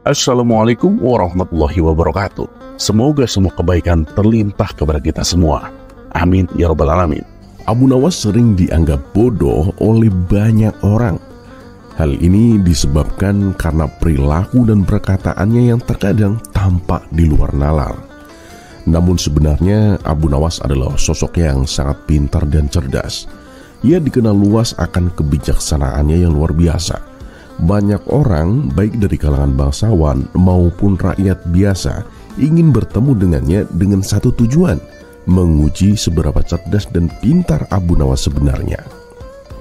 Assalamualaikum warahmatullahi wabarakatuh. Semoga semua kebaikan terlimpah kepada kita semua. Amin ya rabbal alamin. Abu Nawas sering dianggap bodoh oleh banyak orang. Hal ini disebabkan karena perilaku dan perkataannya yang terkadang tampak di luar nalar. Namun sebenarnya Abu Nawas adalah sosok yang sangat pintar dan cerdas. Ia dikenal luas akan kebijaksanaannya yang luar biasa. Banyak orang, baik dari kalangan bangsawan maupun rakyat biasa, ingin bertemu dengannya dengan satu tujuan, menguji seberapa cerdas dan pintar Abu Nawas sebenarnya.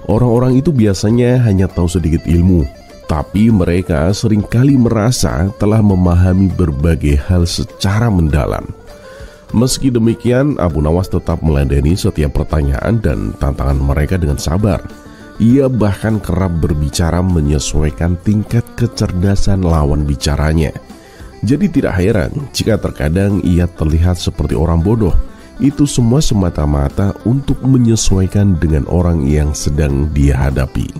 Orang-orang itu biasanya hanya tahu sedikit ilmu, tapi mereka seringkali merasa telah memahami berbagai hal secara mendalam. Meski demikian, Abu Nawas tetap meladeni setiap pertanyaan dan tantangan mereka dengan sabar. Ia bahkan kerap berbicara menyesuaikan tingkat kecerdasan lawan bicaranya. Jadi tidak heran jika terkadang ia terlihat seperti orang bodoh. Itu semua semata-mata untuk menyesuaikan dengan orang yang sedang dia hadapi.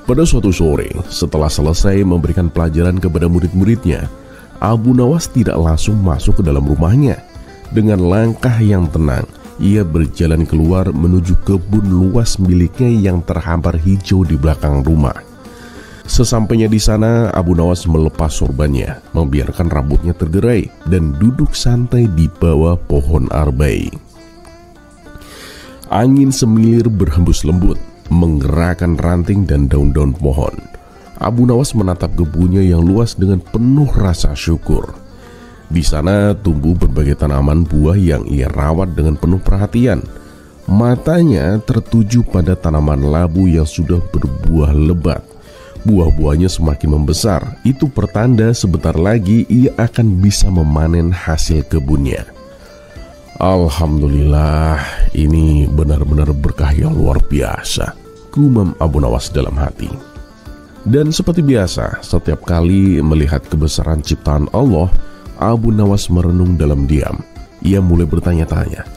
Pada suatu sore, setelah selesai memberikan pelajaran kepada murid-muridnya, Abu Nawas tidak langsung masuk ke dalam rumahnya. Dengan langkah yang tenang, ia berjalan keluar menuju kebun luas miliknya yang terhampar hijau di belakang rumah. Sesampainya di sana, Abu Nawas melepas sorbannya, membiarkan rambutnya tergerai dan duduk santai di bawah pohon arbai. Angin semilir berhembus lembut, menggerakkan ranting dan daun-daun pohon. Abu Nawas menatap kebunnya yang luas dengan penuh rasa syukur. Di sana tumbuh berbagai tanaman buah yang ia rawat dengan penuh perhatian. Matanya tertuju pada tanaman labu yang sudah berbuah lebat. Buah-buahnya semakin membesar. Itu pertanda sebentar lagi ia akan bisa memanen hasil kebunnya. Alhamdulillah, ini benar-benar berkah yang luar biasa, gumam Abu Nawas dalam hati. Dan seperti biasa, setiap kali melihat kebesaran ciptaan Allah, Abu Nawas merenung dalam diam. Ia mulai bertanya-tanya,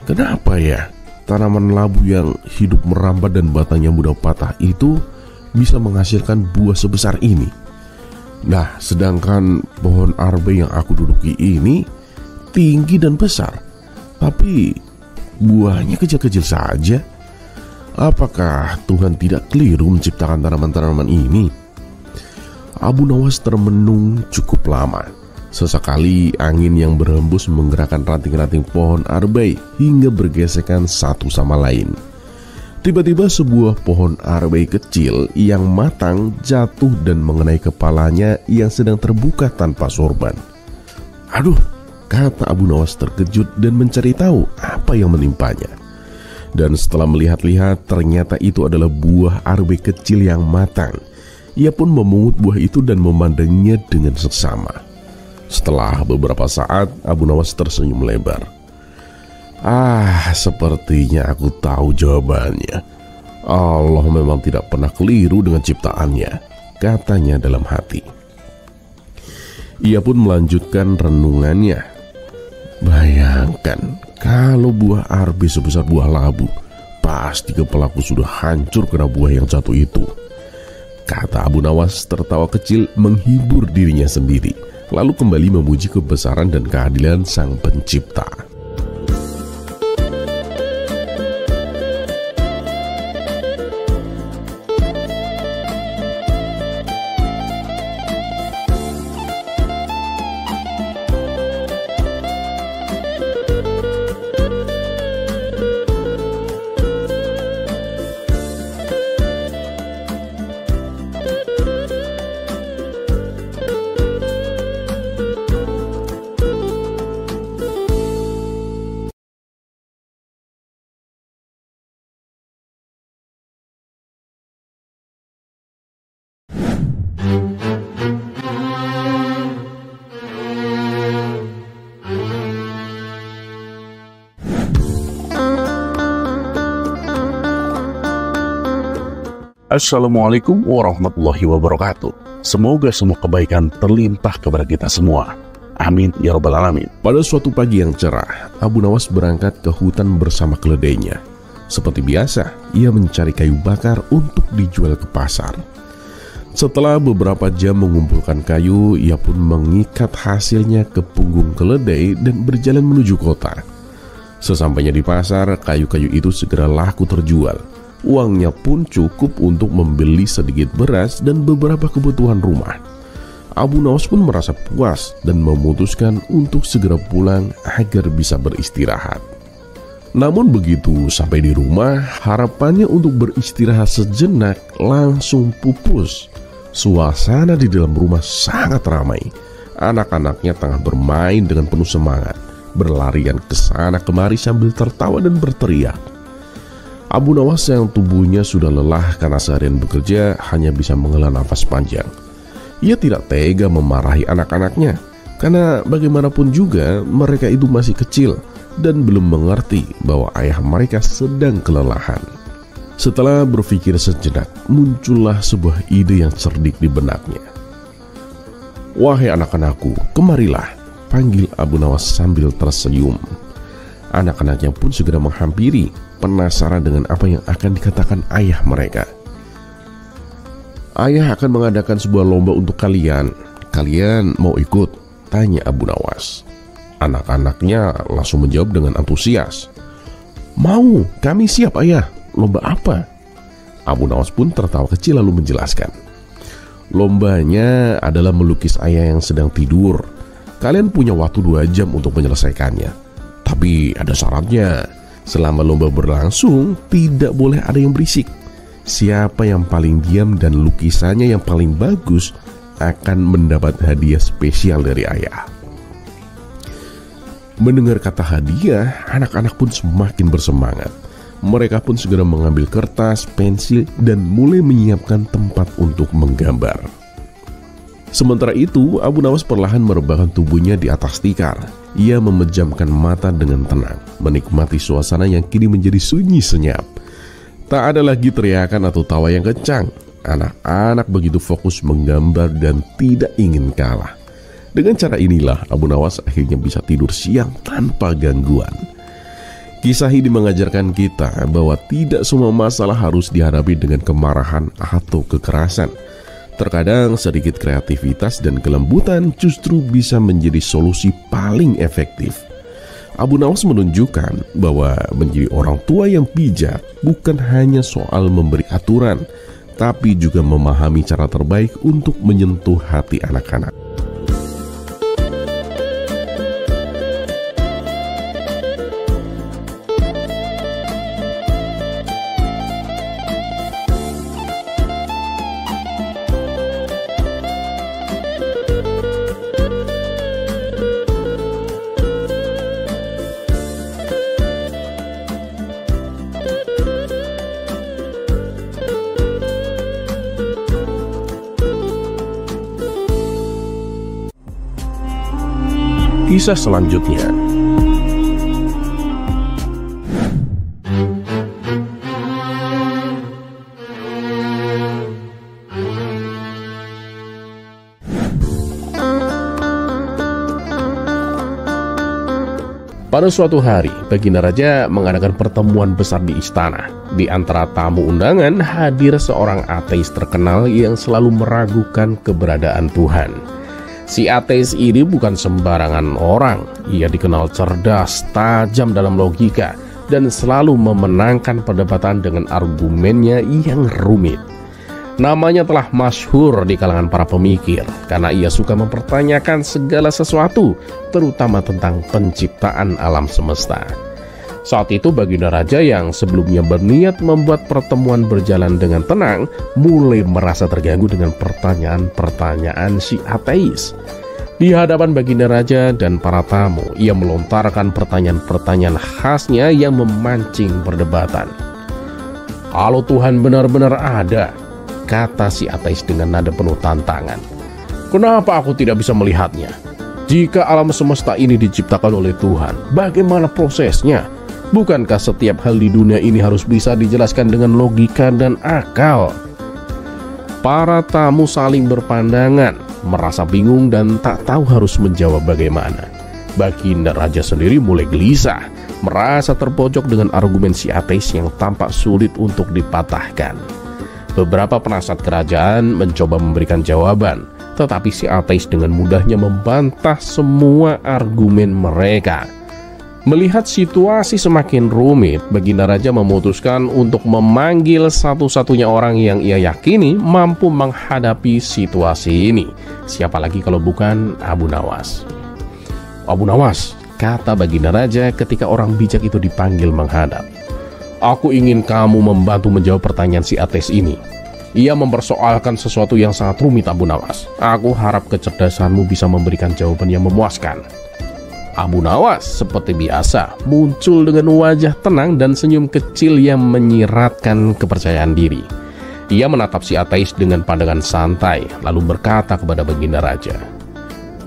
kenapa ya tanaman labu yang hidup merambat dan batangnya mudah patah itu bisa menghasilkan buah sebesar ini? Nah, sedangkan pohon arbe yang aku duduki ini tinggi dan besar, tapi buahnya kecil-kecil saja. Apakah Tuhan tidak keliru menciptakan tanaman-tanaman ini? Abu Nawas termenung cukup lama. Sesekali angin yang berhembus menggerakkan ranting-ranting pohon arbai hingga bergesekan satu sama lain. Tiba-tiba sebuah pohon arbai kecil yang matang jatuh dan mengenai kepalanya yang sedang terbuka tanpa sorban. Aduh, kata Abu Nawas terkejut dan mencari tahu apa yang menimpanya. Dan setelah melihat-lihat, ternyata itu adalah buah arbai kecil yang matang. Ia pun memungut buah itu dan memandangnya dengan seksama. Setelah beberapa saat, Abu Nawas tersenyum lebar. Sepertinya aku tahu jawabannya. Allah memang tidak pernah keliru dengan ciptaannya, katanya dalam hati. Ia pun melanjutkan renungannya. Bayangkan kalau buah arbe sebesar buah labu, pasti kepalaku sudah hancur karena buah yang jatuh itu, kata Abu Nawas tertawa kecil menghibur dirinya sendiri. Lalu kembali memuji kebesaran dan keadilan Sang Pencipta. Assalamualaikum warahmatullahi wabarakatuh. Semoga semua kebaikan terlimpah kepada kita semua. Amin ya rabbal alamin. Pada suatu pagi yang cerah, Abu Nawas berangkat ke hutan bersama keledainya. Seperti biasa, ia mencari kayu bakar untuk dijual ke pasar. Setelah beberapa jam mengumpulkan kayu, ia pun mengikat hasilnya ke punggung keledai dan berjalan menuju kota. Sesampainya di pasar, kayu-kayu itu segera laku terjual. Uangnya pun cukup untuk membeli sedikit beras dan beberapa kebutuhan rumah. Abu Nawas pun merasa puas dan memutuskan untuk segera pulang agar bisa beristirahat. Namun begitu sampai di rumah, harapannya untuk beristirahat sejenak langsung pupus. Suasana di dalam rumah sangat ramai. Anak-anaknya tengah bermain dengan penuh semangat, berlarian ke sana kemari sambil tertawa dan berteriak. Abu Nawas yang tubuhnya sudah lelah karena seharian bekerja hanya bisa menghela nafas panjang. Ia tidak tega memarahi anak-anaknya, karena bagaimanapun juga mereka itu masih kecil dan belum mengerti bahwa ayah mereka sedang kelelahan. Setelah berpikir sejenak, muncullah sebuah ide yang cerdik di benaknya. "Wahai anak-anakku, kemarilah," panggil Abu Nawas sambil tersenyum. Anak-anaknya pun segera menghampiri, penasaran dengan apa yang akan dikatakan ayah mereka. "Ayah akan mengadakan sebuah lomba untuk kalian. Kalian mau ikut?" tanya Abu Nawas. Anak-anaknya langsung menjawab dengan antusias. "Mau, kami siap ayah. Lomba apa?" Abu Nawas pun tertawa kecil lalu menjelaskan. "Lombanya adalah melukis ayah yang sedang tidur. Kalian punya waktu 2 jam untuk menyelesaikannya. Tapi ada syaratnya. Selama lomba berlangsung, tidak boleh ada yang berisik. Siapa yang paling diam dan lukisannya yang paling bagus akan mendapat hadiah spesial dari ayah." Mendengar kata hadiah, anak-anak pun semakin bersemangat. Mereka pun segera mengambil kertas, pensil, dan mulai menyiapkan tempat untuk menggambar. Sementara itu, Abu Nawas perlahan merebahkan tubuhnya di atas tikar. Ia memejamkan mata dengan tenang, menikmati suasana yang kini menjadi sunyi senyap. Tak ada lagi teriakan atau tawa yang kencang. Anak-anak begitu fokus menggambar dan tidak ingin kalah. Dengan cara inilah Abu Nawas akhirnya bisa tidur siang tanpa gangguan. Kisah ini mengajarkan kita bahwa tidak semua masalah harus dihadapi dengan kemarahan atau kekerasan. Terkadang sedikit kreativitas dan kelembutan justru bisa menjadi solusi paling efektif. Abu Nawas menunjukkan bahwa menjadi orang tua yang bijak bukan hanya soal memberi aturan, tapi juga memahami cara terbaik untuk menyentuh hati anak-anak. Kisah selanjutnya. Pada suatu hari, Baginda Raja mengadakan pertemuan besar di istana. Di antara tamu undangan hadir seorang ateis terkenal yang selalu meragukan keberadaan Tuhan. Si ateis ini bukan sembarangan orang. Ia dikenal cerdas, tajam dalam logika, dan selalu memenangkan perdebatan dengan argumennya yang rumit. Namanya telah masyhur di kalangan para pemikir karena ia suka mempertanyakan segala sesuatu, terutama tentang penciptaan alam semesta. Saat itu Baginda Raja yang sebelumnya berniat membuat pertemuan berjalan dengan tenang, mulai merasa terganggu dengan pertanyaan-pertanyaan si ateis. Di hadapan Baginda Raja dan para tamu, ia melontarkan pertanyaan-pertanyaan khasnya yang memancing perdebatan. "Kalau Tuhan benar-benar ada," kata si ateis dengan nada penuh tantangan, "kenapa aku tidak bisa melihatnya? Jika alam semesta ini diciptakan oleh Tuhan, bagaimana prosesnya? Bukankah setiap hal di dunia ini harus bisa dijelaskan dengan logika dan akal?" Para tamu saling berpandangan, merasa bingung dan tak tahu harus menjawab bagaimana. Baginda Raja sendiri mulai gelisah, merasa terpojok dengan argumen si ateis yang tampak sulit untuk dipatahkan. Beberapa penasihat kerajaan mencoba memberikan jawaban, tetapi si ateis dengan mudahnya membantah semua argumen mereka. Melihat situasi semakin rumit, Baginda Raja memutuskan untuk memanggil satu-satunya orang yang ia yakini mampu menghadapi situasi ini. Siapa lagi kalau bukan Abu Nawas. Abu Nawas, kata Baginda Raja ketika orang bijak itu dipanggil menghadap. Aku ingin kamu membantu menjawab pertanyaan si ateis ini. Ia mempersoalkan sesuatu yang sangat rumit, Abu Nawas. Aku harap kecerdasanmu bisa memberikan jawaban yang memuaskan. Abu Nawas seperti biasa muncul dengan wajah tenang dan senyum kecil yang menyiratkan kepercayaan diri. Ia menatap si ateis dengan pandangan santai lalu berkata kepada Baginda Raja,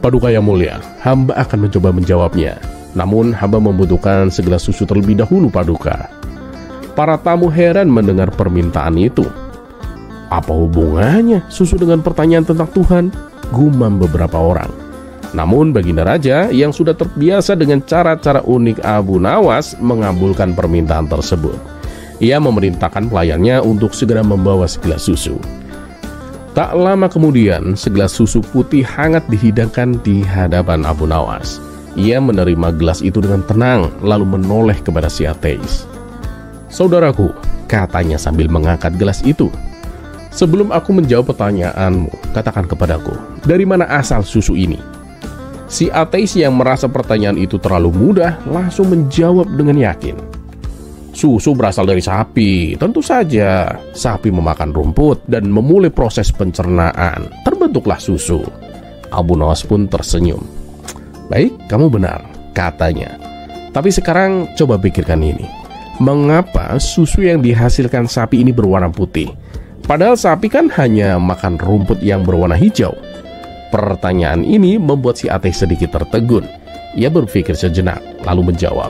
Paduka yang mulia, hamba akan mencoba menjawabnya. Namun hamba membutuhkan segelas susu terlebih dahulu, Paduka. Para tamu heran mendengar permintaan itu. Apa hubungannya susu dengan pertanyaan tentang Tuhan? Gumam beberapa orang. Namun Baginda Raja yang sudah terbiasa dengan cara-cara unik Abu Nawas mengabulkan permintaan tersebut. Ia memerintahkan pelayannya untuk segera membawa segelas susu. Tak lama kemudian, segelas susu putih hangat dihidangkan di hadapan Abu Nawas. Ia menerima gelas itu dengan tenang, lalu menoleh kepada si ateis. Saudaraku, katanya sambil mengangkat gelas itu. Sebelum aku menjawab pertanyaanmu, katakan kepadaku, dari mana asal susu ini? Si ateis yang merasa pertanyaan itu terlalu mudah langsung menjawab dengan yakin. Susu berasal dari sapi, tentu saja. Sapi memakan rumput dan memulai proses pencernaan. Terbentuklah susu. Abu Nawas pun tersenyum. Baik, kamu benar, katanya. Tapi sekarang coba pikirkan ini. Mengapa susu yang dihasilkan sapi ini berwarna putih? Padahal sapi kan hanya makan rumput yang berwarna hijau. Pertanyaan ini membuat si ateis sedikit tertegun. Ia berpikir sejenak, lalu menjawab,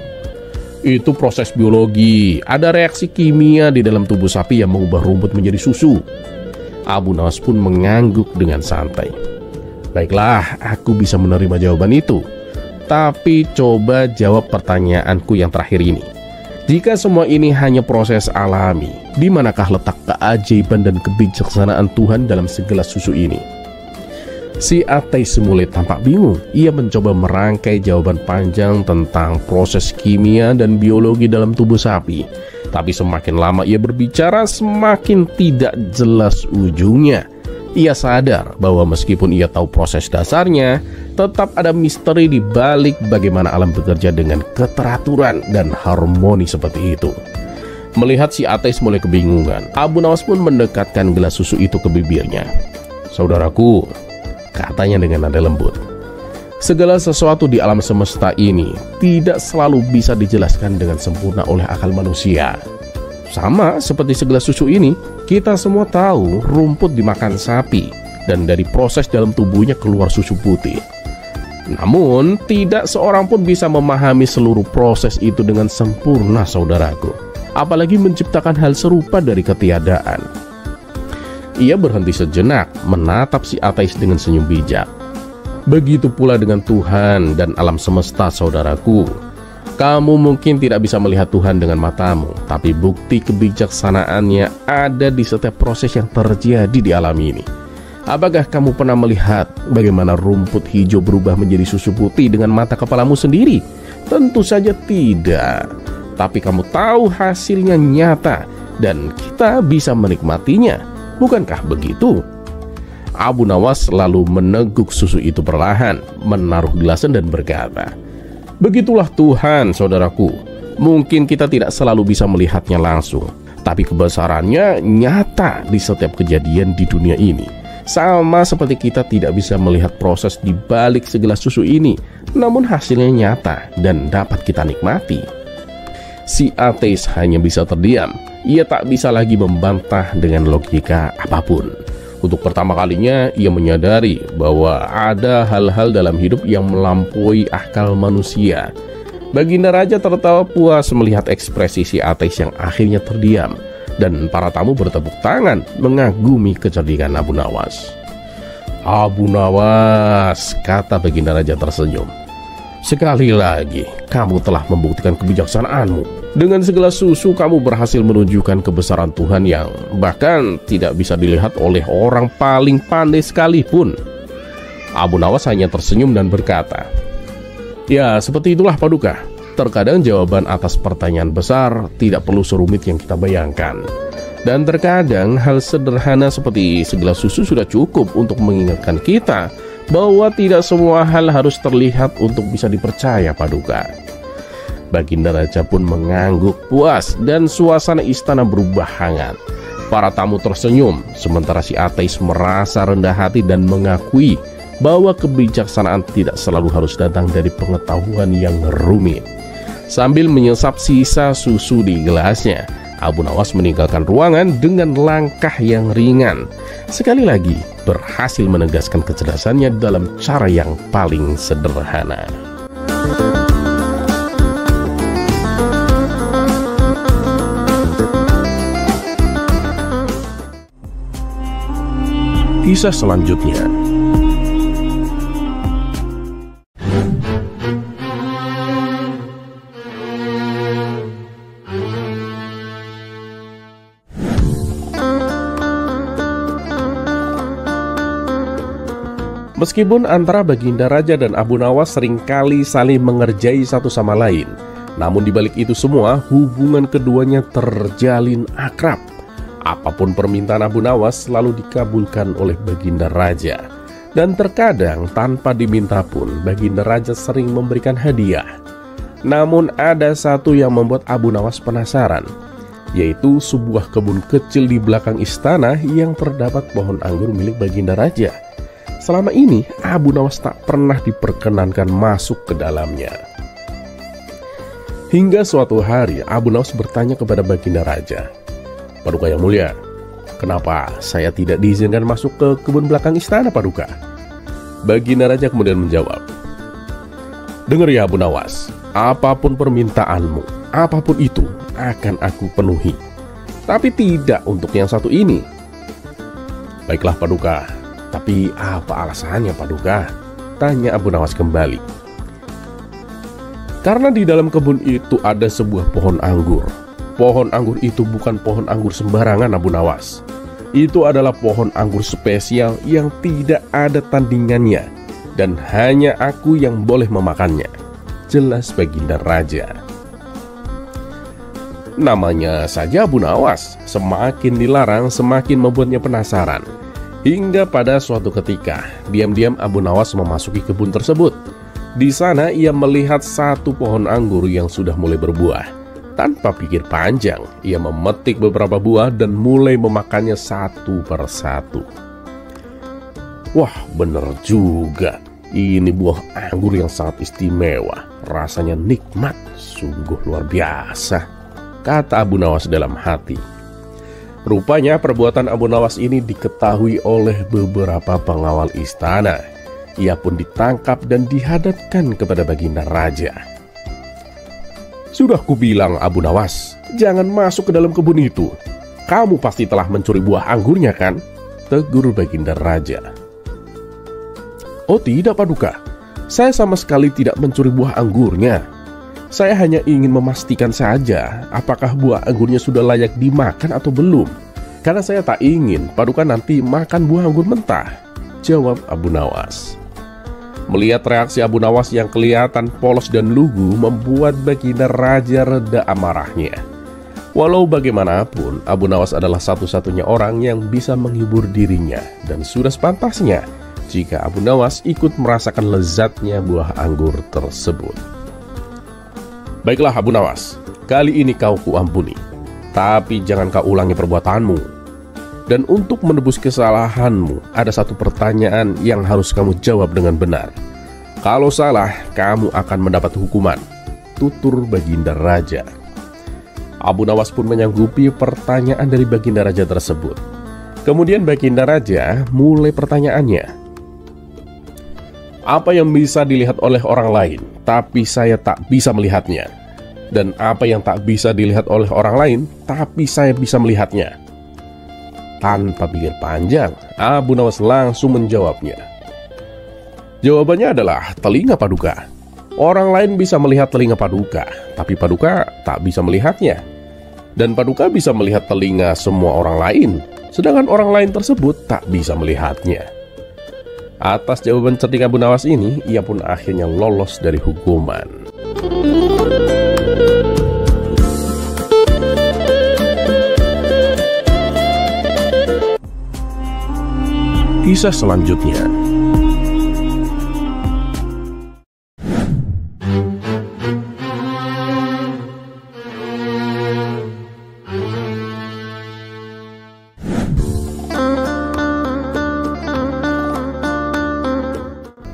itu proses biologi. Ada reaksi kimia di dalam tubuh sapi yang mengubah rumput menjadi susu. Abu Nawas pun mengangguk dengan santai. Baiklah, aku bisa menerima jawaban itu. Tapi coba jawab pertanyaanku yang terakhir ini. Jika semua ini hanya proses alami, di manakah letak keajaiban dan kebijaksanaan Tuhan dalam segelas susu ini? Si ateis mulai tampak bingung. Ia mencoba merangkai jawaban panjang tentang proses kimia dan biologi dalam tubuh sapi. Tapi semakin lama ia berbicara, semakin tidak jelas ujungnya. Ia sadar bahwa meskipun ia tahu proses dasarnya, tetap ada misteri di balik bagaimana alam bekerja dengan keteraturan dan harmoni seperti itu. Melihat si ateis mulai kebingungan, Abu Nawas pun mendekatkan gelas susu itu ke bibirnya. Saudaraku, katanya dengan nada lembut, segala sesuatu di alam semesta ini tidak selalu bisa dijelaskan dengan sempurna oleh akal manusia. Sama seperti segelas susu ini, kita semua tahu rumput dimakan sapi dan dari proses dalam tubuhnya keluar susu putih. Namun, tidak seorang pun bisa memahami seluruh proses itu dengan sempurna, saudaraku. Apalagi menciptakan hal serupa dari ketiadaan. Ia berhenti sejenak, menatap si ateis dengan senyum bijak. Begitu pula dengan Tuhan dan alam semesta, saudaraku. Kamu mungkin tidak bisa melihat Tuhan dengan matamu, tapi bukti kebijaksanaannya ada di setiap proses yang terjadi di alam ini. Apakah kamu pernah melihat bagaimana rumput hijau berubah menjadi susu putih dengan mata kepalamu sendiri? Tentu saja tidak. Tapi kamu tahu hasilnya nyata dan kita bisa menikmatinya. Bukankah begitu? Abu Nawas lalu meneguk susu itu perlahan, menaruh gelasan dan berkata, begitulah Tuhan, saudaraku. Mungkin kita tidak selalu bisa melihatnya langsung, tapi kebesarannya nyata di setiap kejadian di dunia ini. Sama seperti kita tidak bisa melihat proses di balik segelas susu ini, namun hasilnya nyata dan dapat kita nikmati. Si ateis hanya bisa terdiam. Ia tak bisa lagi membantah dengan logika apapun. Untuk pertama kalinya ia menyadari bahwa ada hal-hal dalam hidup yang melampaui akal manusia. Baginda Raja tertawa puas melihat ekspresi si ateis yang akhirnya terdiam. dan para tamu bertepuk tangan mengagumi kecerdikan Abu Nawas. "Abu Nawas," kata Baginda Raja tersenyum, "sekali lagi kamu telah membuktikan kebijaksanaanmu. Dengan segelas susu kamu berhasil menunjukkan kebesaran Tuhan yang bahkan tidak bisa dilihat oleh orang paling pandai sekalipun." Abu Nawas hanya tersenyum dan berkata, "Ya, seperti itulah Paduka. Terkadang jawaban atas pertanyaan besar tidak perlu serumit yang kita bayangkan. Dan terkadang hal sederhana seperti segelas susu sudah cukup untuk mengingatkan kita bahwa tidak semua hal harus terlihat untuk bisa dipercaya, Paduka." Baginda Raja pun mengangguk puas dan suasana istana berubah hangat. Para tamu tersenyum, sementara si ateis merasa rendah hati dan mengakui bahwa kebijaksanaan tidak selalu harus datang dari pengetahuan yang rumit. Sambil menyesap sisa susu di gelasnya, Abu Nawas meninggalkan ruangan dengan langkah yang ringan. Sekali lagi berhasil menegaskan kecerdasannya dalam cara yang paling sederhana. Kisah selanjutnya. Meskipun antara Baginda Raja dan Abu Nawas seringkali saling mengerjai satu sama lain, namun dibalik itu semua hubungan keduanya terjalin akrab. Apapun permintaan Abu Nawas selalu dikabulkan oleh Baginda Raja. Dan terkadang tanpa diminta pun Baginda Raja sering memberikan hadiah. Namun ada satu yang membuat Abu Nawas penasaran, yaitu sebuah kebun kecil di belakang istana yang terdapat pohon anggur milik Baginda Raja. Selama ini Abu Nawas tak pernah diperkenankan masuk ke dalamnya. Hingga suatu hari Abu Nawas bertanya kepada Baginda Raja, "Paduka yang mulia, kenapa saya tidak diizinkan masuk ke kebun belakang istana, Paduka?" Baginda Raja kemudian menjawab, "Dengar ya Abu Nawas, apapun permintaanmu, apapun itu akan aku penuhi. Tapi tidak untuk yang satu ini." "Baiklah Paduka, tapi apa alasannya Paduka?" tanya Abu Nawas kembali. "Karena di dalam kebun itu ada sebuah pohon anggur. Pohon anggur itu bukan pohon anggur sembarangan Abu Nawas. Itu adalah pohon anggur spesial yang tidak ada tandingannya, dan hanya aku yang boleh memakannya," jelas Baginda Raja. Namanya saja Abu Nawas, semakin dilarang semakin membuatnya penasaran. Hingga pada suatu ketika, diam-diam Abu Nawas memasuki kebun tersebut. Di sana ia melihat satu pohon anggur yang sudah mulai berbuah. Tanpa pikir panjang, ia memetik beberapa buah dan mulai memakannya satu persatu. Wah, bener juga. Ini buah anggur yang sangat istimewa. Rasanya nikmat, sungguh luar biasa, kata Abu Nawas dalam hati. Rupanya perbuatan Abu Nawas ini diketahui oleh beberapa pengawal istana. Ia pun ditangkap dan dihadapkan kepada Baginda Raja. "Sudah kubilang Abu Nawas, jangan masuk ke dalam kebun itu. Kamu pasti telah mencuri buah anggurnya kan?" tegur Baginda Raja. "Oh tidak Paduka, saya sama sekali tidak mencuri buah anggurnya. Saya hanya ingin memastikan saja apakah buah anggurnya sudah layak dimakan atau belum. Karena saya tak ingin Paduka nanti makan buah anggur mentah," jawab Abu Nawas. Melihat reaksi Abu Nawas yang kelihatan polos dan lugu membuat Baginda Raja reda amarahnya. Walau bagaimanapun, Abu Nawas adalah satu-satunya orang yang bisa menghibur dirinya, dan sudah sepantasnya jika Abu Nawas ikut merasakan lezatnya buah anggur tersebut. "Baiklah Abu Nawas, kali ini kau kuampuni. Tapi jangan kau ulangi perbuatanmu. Dan untuk menebus kesalahanmu, ada satu pertanyaan yang harus kamu jawab dengan benar. Kalau salah, kamu akan mendapat hukuman," tutur Baginda Raja. Abu Nawas pun menyanggupi pertanyaan dari Baginda Raja tersebut. Kemudian Baginda Raja mulai pertanyaannya. "Apa yang bisa dilihat oleh orang lain, tapi saya tak bisa melihatnya?" Dan apa yang tak bisa dilihat oleh orang lain, tapi saya bisa melihatnya. Tanpa pikir panjang, Abu Nawas langsung menjawabnya. Jawabannya adalah telinga Paduka. Orang lain bisa melihat telinga Paduka, tapi Paduka tak bisa melihatnya. Dan Paduka bisa melihat telinga semua orang lain, sedangkan orang lain tersebut tak bisa melihatnya. Atas jawaban cerdik Abu Nawas ini, ia pun akhirnya lolos dari hukuman. Kisah selanjutnya.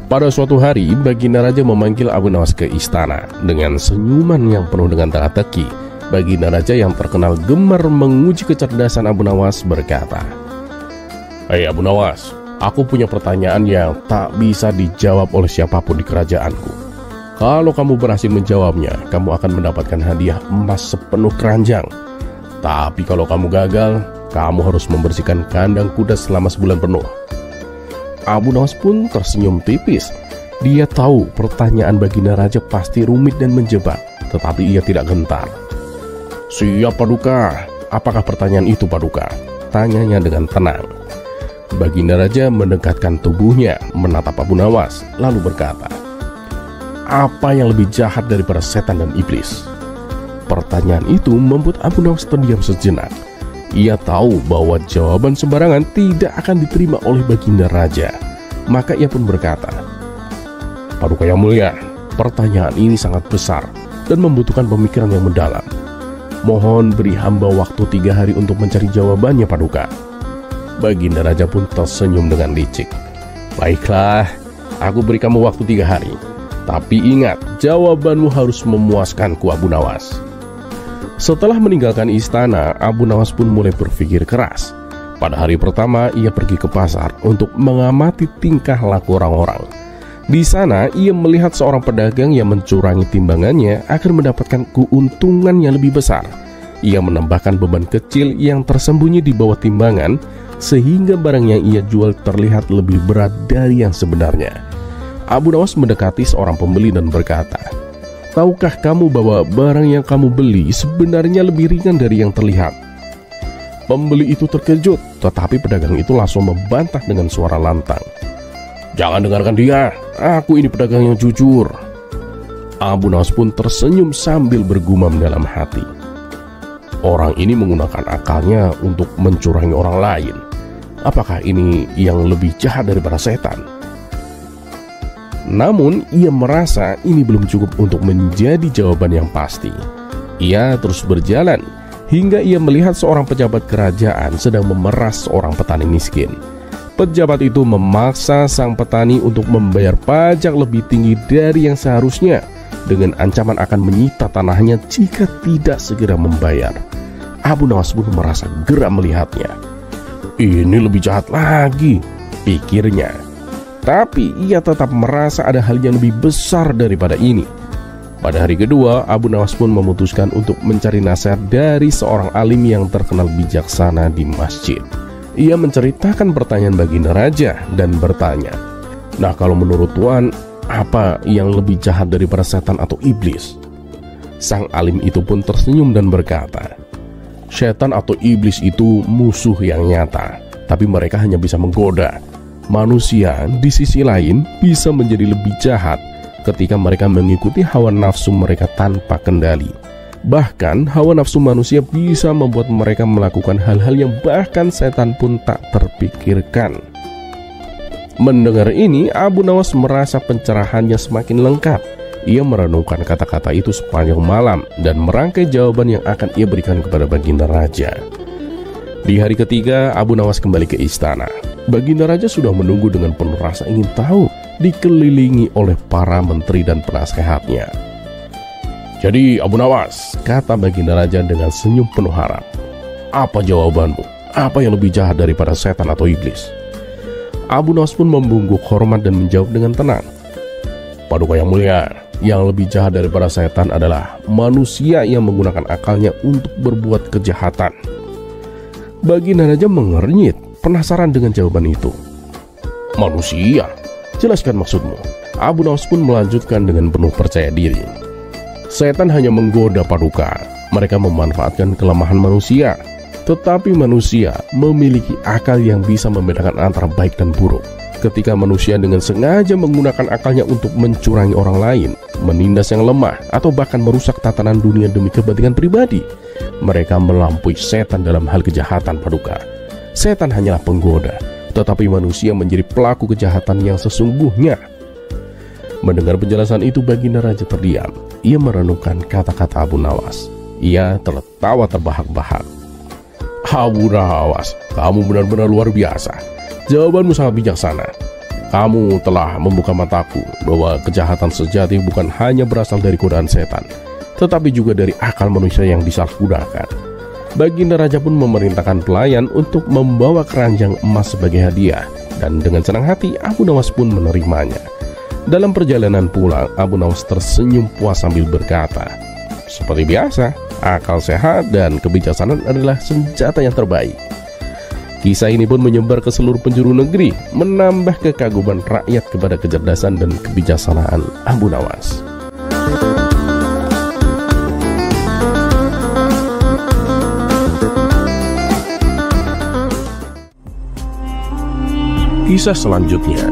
Pada suatu hari, Baginda Raja memanggil Abu Nawas ke istana. Dengan senyuman yang penuh dengan teka-teki, Baginda Raja yang terkenal gemar menguji kecerdasan Abu Nawas berkata, "Hei Abu Nawas, aku punya pertanyaan yang tak bisa dijawab oleh siapapun di kerajaanku. Kalau kamu berhasil menjawabnya, kamu akan mendapatkan hadiah emas sepenuh keranjang. Tapi kalau kamu gagal, kamu harus membersihkan kandang kuda selama sebulan penuh." Abu Nawas pun tersenyum tipis. Dia tahu pertanyaan Baginda Raja pasti rumit dan menjebak, tetapi ia tidak gentar. "Siap Paduka. Apakah pertanyaan itu Paduka?" tanyanya dengan tenang. Baginda Raja mendekatkan tubuhnya, menatap Abu Nawas, lalu berkata, "Apa yang lebih jahat daripada setan dan iblis?" Pertanyaan itu membuat Abu Nawas terdiam sejenak. Ia tahu bahwa jawaban sembarangan tidak akan diterima oleh Baginda Raja. Maka ia pun berkata, "Paduka yang mulia, pertanyaan ini sangat besar dan membutuhkan pemikiran yang mendalam. Mohon beri hamba waktu 3 hari untuk mencari jawabannya Paduka." Baginda Raja pun tersenyum dengan licik. "Baiklah, aku beri kamu waktu 3 hari. Tapi ingat, jawabanmu harus memuaskanku Abu Nawas." Setelah meninggalkan istana, Abu Nawas pun mulai berpikir keras. Pada hari pertama, ia pergi ke pasar untuk mengamati tingkah laku orang-orang. Di sana, ia melihat seorang pedagang yang mencurangi timbangannya akan mendapatkan keuntungan yang lebih besar. Ia menambahkan beban kecil yang tersembunyi di bawah timbangan, sehingga barang yang ia jual terlihat lebih berat dari yang sebenarnya. Abu Nawas mendekati seorang pembeli dan berkata, "Tahukah kamu bahwa barang yang kamu beli sebenarnya lebih ringan dari yang terlihat?" Pembeli itu terkejut, tetapi pedagang itu langsung membantah dengan suara lantang, "Jangan dengarkan dia, aku ini pedagang yang jujur." Abu Nawas pun tersenyum sambil bergumam dalam hati, "Orang ini menggunakan akalnya untuk mencurangi orang lain. Apakah ini yang lebih jahat daripada setan?" Namun ia merasa ini belum cukup untuk menjadi jawaban yang pasti. Ia terus berjalan hingga ia melihat seorang pejabat kerajaan sedang memeras seorang petani miskin. Pejabat itu memaksa sang petani untuk membayar pajak lebih tinggi dari yang seharusnya, dengan ancaman akan menyita tanahnya jika tidak segera membayar. Abu Nawas pun merasa geram melihatnya. "Ini lebih jahat lagi," pikirnya. Tapi ia tetap merasa ada hal yang lebih besar daripada ini. Pada hari kedua, Abu Nawas pun memutuskan untuk mencari nasihat dari seorang alim yang terkenal bijaksana di masjid. Ia menceritakan pertanyaan Baginda Raja dan bertanya, "Nah, kalau menurut Tuan, apa yang lebih jahat daripada setan atau iblis?" Sang alim itu pun tersenyum dan berkata, "Setan atau iblis itu musuh yang nyata, tapi mereka hanya bisa menggoda. Manusia di sisi lain bisa menjadi lebih jahat ketika mereka mengikuti hawa nafsu mereka tanpa kendali. Bahkan hawa nafsu manusia bisa membuat mereka melakukan hal-hal yang bahkan setan pun tak terpikirkan." Mendengar ini, Abu Nawas merasa pencerahannya semakin lengkap. Ia merenungkan kata-kata itu sepanjang malam dan merangkai jawaban yang akan ia berikan kepada Baginda Raja. Di hari ketiga, Abu Nawas kembali ke istana. Baginda Raja sudah menunggu dengan penuh rasa ingin tahu, dikelilingi oleh para menteri dan penasehatnya. "Jadi Abu Nawas," kata Baginda Raja dengan senyum penuh harap, "apa jawabanmu? Apa yang lebih jahat daripada setan atau iblis?" Abu Nawas pun membungkuk hormat dan menjawab dengan tenang, "Paduka yang mulia, Yang lebih jahat daripada setan adalah manusia yang menggunakan akalnya untuk berbuat kejahatan. Baginda Raja mengernyit, penasaran dengan jawaban itu. Manusia? Jelaskan maksudmu. Abu Nawas pun melanjutkan dengan penuh percaya diri. Setan hanya menggoda Paduka. Mereka memanfaatkan kelemahan manusia. Tetapi manusia memiliki akal yang bisa membedakan antara baik dan buruk. Ketika manusia dengan sengaja menggunakan akalnya untuk mencurangi orang lain, menindas yang lemah, atau bahkan merusak tatanan dunia demi kepentingan pribadi, mereka melampaui setan dalam hal kejahatan, Paduka. Setan hanyalah penggoda, tetapi manusia menjadi pelaku kejahatan yang sesungguhnya. Mendengar penjelasan itu, Baginda Raja terdiam. Ia merenungkan kata-kata Abu Nawas. Ia tertawa terbahak-bahak. Abu Nawas, kamu benar-benar luar biasa. Jawabanmu sangat bijaksana. Kamu telah membuka mataku bahwa kejahatan sejati bukan hanya berasal dari godaan setan, tetapi juga dari akal manusia yang disalahgunakan. Baginda Raja pun memerintahkan pelayan untuk membawa keranjang emas sebagai hadiah, dan dengan senang hati Abu Nawas pun menerimanya. Dalam perjalanan pulang, Abu Nawas tersenyum puas sambil berkata, seperti biasa, akal sehat dan kebijaksanaan adalah senjata yang terbaik. Kisah ini pun menyebar ke seluruh penjuru negeri, menambah kekaguman rakyat kepada kecerdasan dan kebijaksanaan Abu Nawas. Kisah selanjutnya.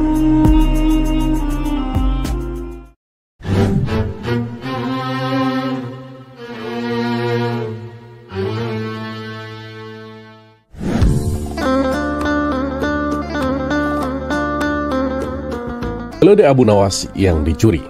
Keledai Abu Nawas yang dicuri.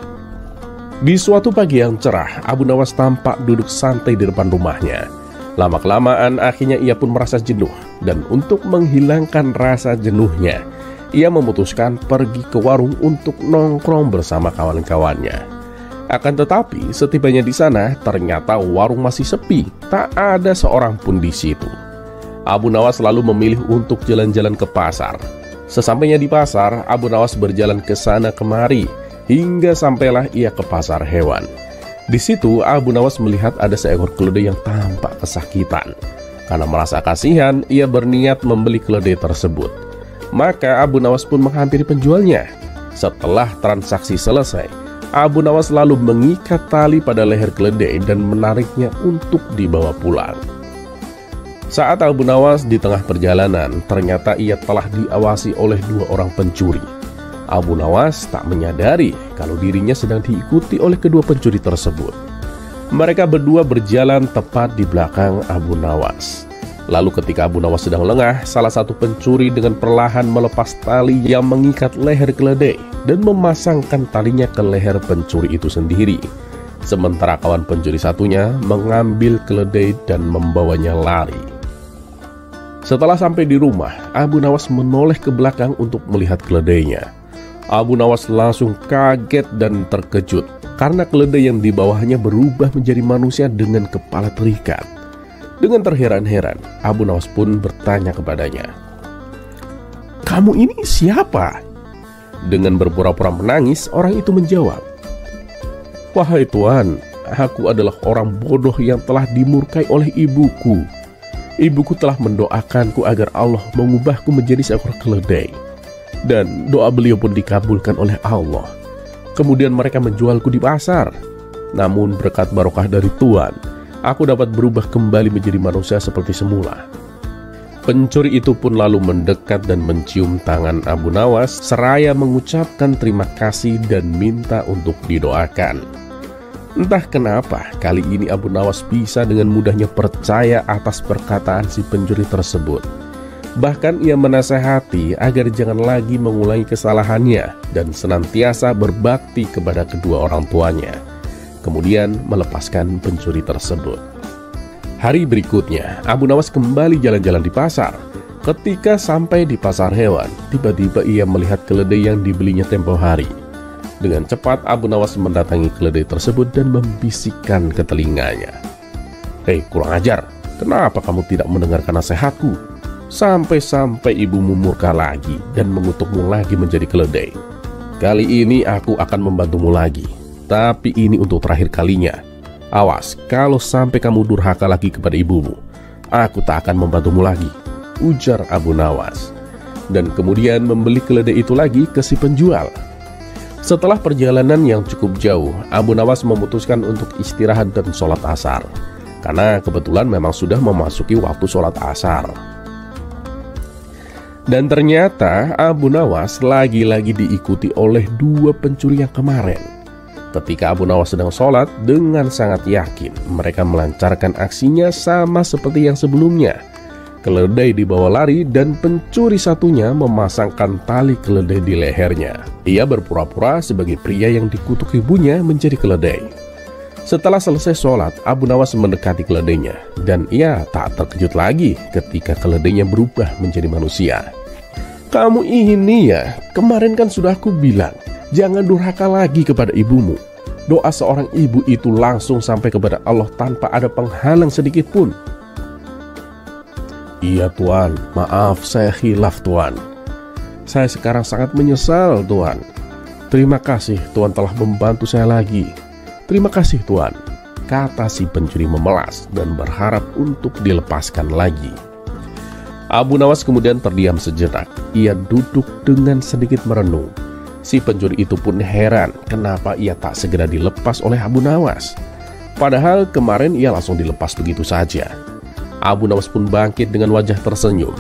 Di suatu pagi yang cerah, Abu Nawas tampak duduk santai di depan rumahnya. Lama-kelamaan akhirnya ia pun merasa jenuh, dan untuk menghilangkan rasa jenuhnya, ia memutuskan pergi ke warung untuk nongkrong bersama kawan-kawannya. Akan tetapi, setibanya di sana, ternyata warung masih sepi, tak ada seorang pun di situ. Abu Nawas lalu memilih untuk jalan-jalan ke pasar. Sesampainya di pasar, Abu Nawas berjalan ke sana kemari, hingga sampailah ia ke pasar hewan. Di situ, Abu Nawas melihat ada seekor keledai yang tampak kesakitan. Karena merasa kasihan, ia berniat membeli keledai tersebut. Maka Abu Nawas pun menghampiri penjualnya. Setelah transaksi selesai, Abu Nawas lalu mengikat tali pada leher keledai dan menariknya untuk dibawa pulang. Saat Abu Nawas di tengah perjalanan, ternyata ia telah diawasi oleh dua orang pencuri. Abu Nawas tak menyadari kalau dirinya sedang diikuti oleh kedua pencuri tersebut. Mereka berdua berjalan tepat di belakang Abu Nawas. Lalu ketika Abu Nawas sedang lengah, salah satu pencuri dengan perlahan melepas tali yang mengikat leher keledai dan memasangkan talinya ke leher pencuri itu sendiri. Sementara kawan pencuri satunya mengambil keledai dan membawanya lari. Setelah sampai di rumah, Abu Nawas menoleh ke belakang untuk melihat keledainya. Abu Nawas langsung kaget dan terkejut karena keledai yang dibawahnya berubah menjadi manusia dengan kepala terikat. Dengan terheran-heran, Abu Nawas pun bertanya kepadanya, "Kamu ini siapa?" Dengan berpura-pura menangis, orang itu menjawab, "Wahai Tuan, aku adalah orang bodoh yang telah dimurkai oleh ibuku. Ibuku telah mendoakanku agar Allah mengubahku menjadi seekor keledai. Dan doa beliau pun dikabulkan oleh Allah. Kemudian mereka menjualku di pasar. Namun berkat barokah dari Tuhan, aku dapat berubah kembali menjadi manusia seperti semula." Pencuri itu pun lalu mendekat dan mencium tangan Abu Nawas seraya mengucapkan terima kasih dan minta untuk didoakan. Entah kenapa, kali ini Abu Nawas bisa dengan mudahnya percaya atas perkataan si pencuri tersebut. Bahkan ia menasehati agar jangan lagi mengulangi kesalahannya dan senantiasa berbakti kepada kedua orang tuanya. Kemudian melepaskan pencuri tersebut. Hari berikutnya, Abu Nawas kembali jalan-jalan di pasar. Ketika sampai di pasar hewan, tiba-tiba ia melihat keledai yang dibelinya tempo hari. Dengan cepat Abu Nawas mendatangi keledai tersebut dan membisikkan ke telinganya, "Hei, kurang ajar, kenapa kamu tidak mendengarkan nasihatku? Sampai-sampai ibumu murka lagi dan mengutukmu lagi menjadi keledai. Kali ini aku akan membantumu lagi. Tapi ini untuk terakhir kalinya. Awas, kalau sampai kamu durhaka lagi kepada ibumu, aku tak akan membantumu lagi, ujar Abu Nawas. Dan kemudian membeli keledai itu lagi ke si penjual. Setelah perjalanan yang cukup jauh, Abu Nawas memutuskan untuk istirahat dan sholat asar, karena kebetulan memang sudah memasuki waktu sholat asar. Dan ternyata Abu Nawas lagi-lagi diikuti oleh dua pencuri yang kemarin. Ketika Abu Nawas sedang sholat, dengan sangat yakin mereka melancarkan aksinya sama seperti yang sebelumnya. Keledai dibawa lari dan pencuri satunya memasangkan tali keledai di lehernya. Ia berpura-pura sebagai pria yang dikutuk ibunya menjadi keledai. Setelah selesai sholat, Abu Nawas mendekati keledainya, dan ia tak terkejut lagi ketika keledainya berubah menjadi manusia. Kamu ini ya, kemarin kan sudah aku bilang, jangan durhaka lagi kepada ibumu. Doa seorang ibu itu langsung sampai kepada Allah tanpa ada penghalang sedikit pun. Iya Tuan, maaf saya khilaf Tuan. Saya sekarang sangat menyesal Tuan. Terima kasih Tuan telah membantu saya lagi. Terima kasih Tuan, kata si pencuri memelas dan berharap untuk dilepaskan lagi. Abu Nawas kemudian terdiam sejenak. Ia duduk dengan sedikit merenung. Si pencuri itu pun heran kenapa ia tak segera dilepas oleh Abu Nawas. Padahal kemarin ia langsung dilepas begitu saja. Abu Nawas pun bangkit dengan wajah tersenyum.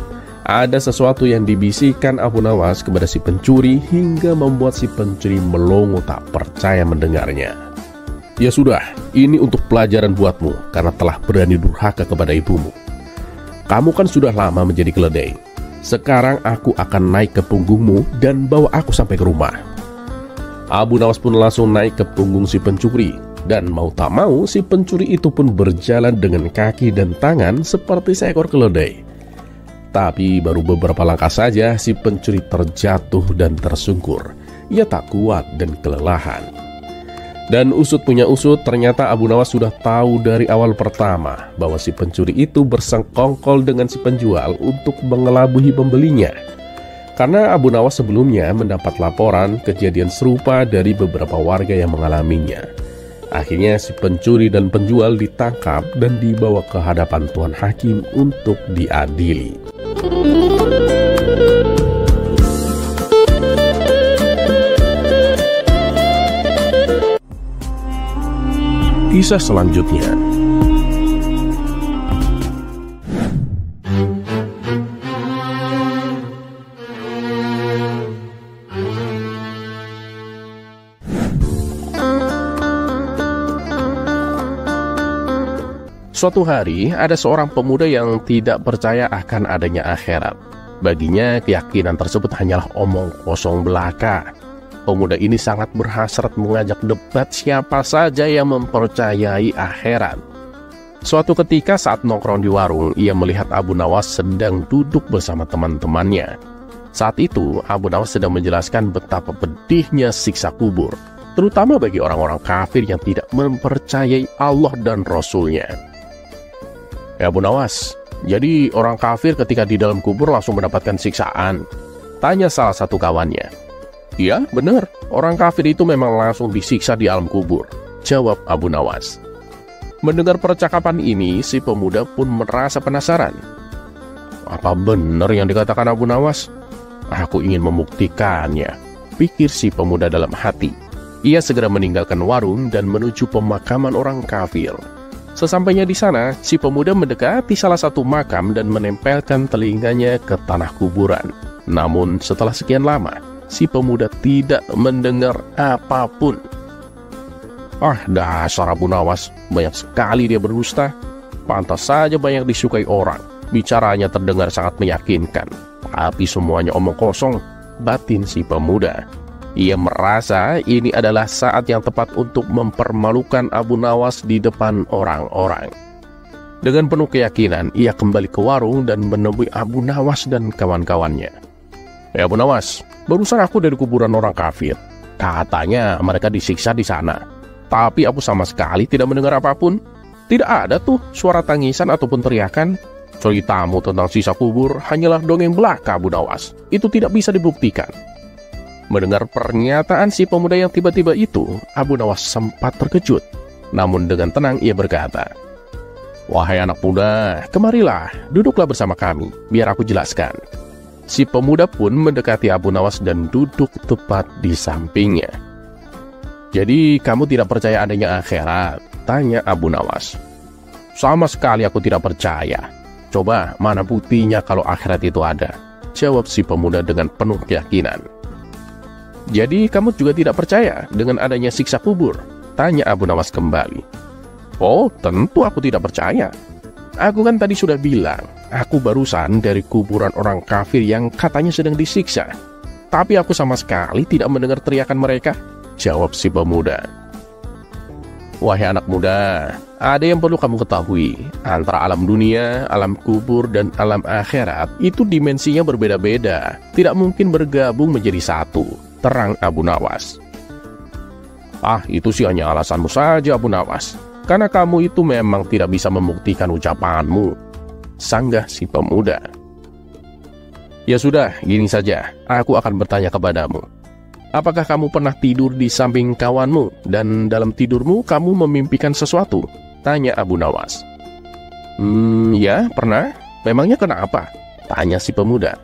Ada sesuatu yang dibisikkan Abu Nawas kepada si pencuri hingga membuat si pencuri melongo tak percaya mendengarnya. Ya sudah, ini untuk pelajaran buatmu karena telah berani durhaka kepada ibumu. Kamu kan sudah lama menjadi keledai. Sekarang aku akan naik ke punggungmu dan bawa aku sampai ke rumah. Abu Nawas pun langsung naik ke punggung si pencuri. Dan mau tak mau si pencuri itu pun berjalan dengan kaki dan tangan seperti seekor keledai. Tapi baru beberapa langkah saja si pencuri terjatuh dan tersungkur. Ia tak kuat dan kelelahan. Dan usut punya usut, ternyata Abu Nawas sudah tahu dari awal pertama bahwa si pencuri itu bersengkongkol dengan si penjual untuk mengelabuhi pembelinya. Karena Abu Nawas sebelumnya mendapat laporan kejadian serupa dari beberapa warga yang mengalaminya. Akhirnya si pencuri dan penjual ditangkap dan dibawa ke hadapan Tuan Hakim untuk diadili. Kisah selanjutnya. Suatu hari, ada seorang pemuda yang tidak percaya akan adanya akhirat. Baginya, keyakinan tersebut hanyalah omong kosong belaka. Pemuda ini sangat berhasrat mengajak debat siapa saja yang mempercayai akhirat. Suatu ketika saat nongkrong di warung, ia melihat Abu Nawas sedang duduk bersama teman-temannya. Saat itu, Abu Nawas sedang menjelaskan betapa pedihnya siksa kubur, terutama bagi orang-orang kafir yang tidak mempercayai Allah dan Rasul-Nya. Ya Abu Nawas, jadi orang kafir ketika di dalam kubur langsung mendapatkan siksaan? Tanya salah satu kawannya. Ya benar, orang kafir itu memang langsung disiksa di alam kubur, jawab Abu Nawas. Mendengar percakapan ini, si pemuda pun merasa penasaran. Apa benar yang dikatakan Abu Nawas? Aku ingin membuktikannya, pikir si pemuda dalam hati. Ia segera meninggalkan warung dan menuju pemakaman orang kafir. Sesampainya di sana, si pemuda mendekati salah satu makam dan menempelkan telinganya ke tanah kuburan. Namun setelah sekian lama, si pemuda tidak mendengar apapun. Ah, dasar Abu Nawas, banyak sekali dia berdusta. Pantas saja banyak disukai orang. Bicaranya terdengar sangat meyakinkan. Tapi semuanya omong kosong, batin si pemuda. Ia merasa ini adalah saat yang tepat untuk mempermalukan Abu Nawas di depan orang-orang. Dengan penuh keyakinan, ia kembali ke warung dan menemui Abu Nawas dan kawan-kawannya. Ya Abu Nawas, barusan aku dari kuburan orang kafir. Katanya mereka disiksa di sana. Tapi aku sama sekali tidak mendengar apapun. Tidak ada tuh suara tangisan ataupun teriakan. Ceritamu tentang sisa kubur hanyalah dongeng belaka Abu Nawas. Itu tidak bisa dibuktikan. Mendengar pernyataan si pemuda yang tiba-tiba itu, Abu Nawas sempat terkejut. Namun dengan tenang ia berkata, "Wahai anak muda, kemarilah, duduklah bersama kami, biar aku jelaskan." Si pemuda pun mendekati Abu Nawas dan duduk tepat di sampingnya. "Jadi kamu tidak percaya adanya akhirat?" tanya Abu Nawas. "Sama sekali aku tidak percaya. Coba, mana buktinya kalau akhirat itu ada?" jawab si pemuda dengan penuh keyakinan. "Jadi kamu juga tidak percaya dengan adanya siksa kubur?" tanya Abu Nawas kembali. "Oh, tentu aku tidak percaya. Aku kan tadi sudah bilang, aku barusan dari kuburan orang kafir yang katanya sedang disiksa. Tapi aku sama sekali tidak mendengar teriakan mereka," jawab si pemuda. "Wahai anak muda, ada yang perlu kamu ketahui. Antara alam dunia, alam kubur, dan alam akhirat itu dimensinya berbeda-beda. Tidak mungkin bergabung menjadi satu," terang Abu Nawas. "Ah, itu sih hanya alasanmu saja, Abu Nawas. Karena kamu itu memang tidak bisa membuktikan ucapanmu," sanggah si pemuda. "Ya sudah, gini saja. Aku akan bertanya kepadamu. Apakah kamu pernah tidur di samping kawanmu dan dalam tidurmu kamu memimpikan sesuatu?" tanya Abu Nawas. Ya, pernah. Memangnya kenapa?" tanya si pemuda.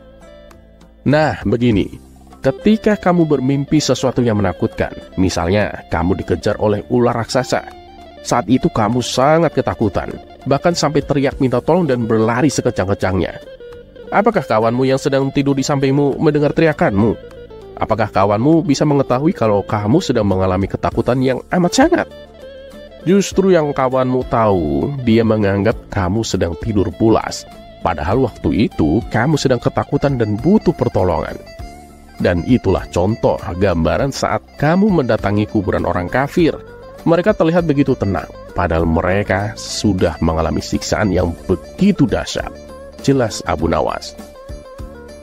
"Nah, begini. Ketika kamu bermimpi sesuatu yang menakutkan, misalnya kamu dikejar oleh ular raksasa, saat itu kamu sangat ketakutan, bahkan sampai teriak minta tolong dan berlari sekejang-kejangnya. Apakah kawanmu yang sedang tidur di sampingmu mendengar teriakanmu? Apakah kawanmu bisa mengetahui kalau kamu sedang mengalami ketakutan yang amat sangat? Justru yang kawanmu tahu, dia menganggap kamu sedang tidur pulas, padahal waktu itu kamu sedang ketakutan dan butuh pertolongan. Dan itulah contoh gambaran saat kamu mendatangi kuburan orang kafir. Mereka terlihat begitu tenang, padahal mereka sudah mengalami siksaan yang begitu dahsyat," jelas Abu Nawas.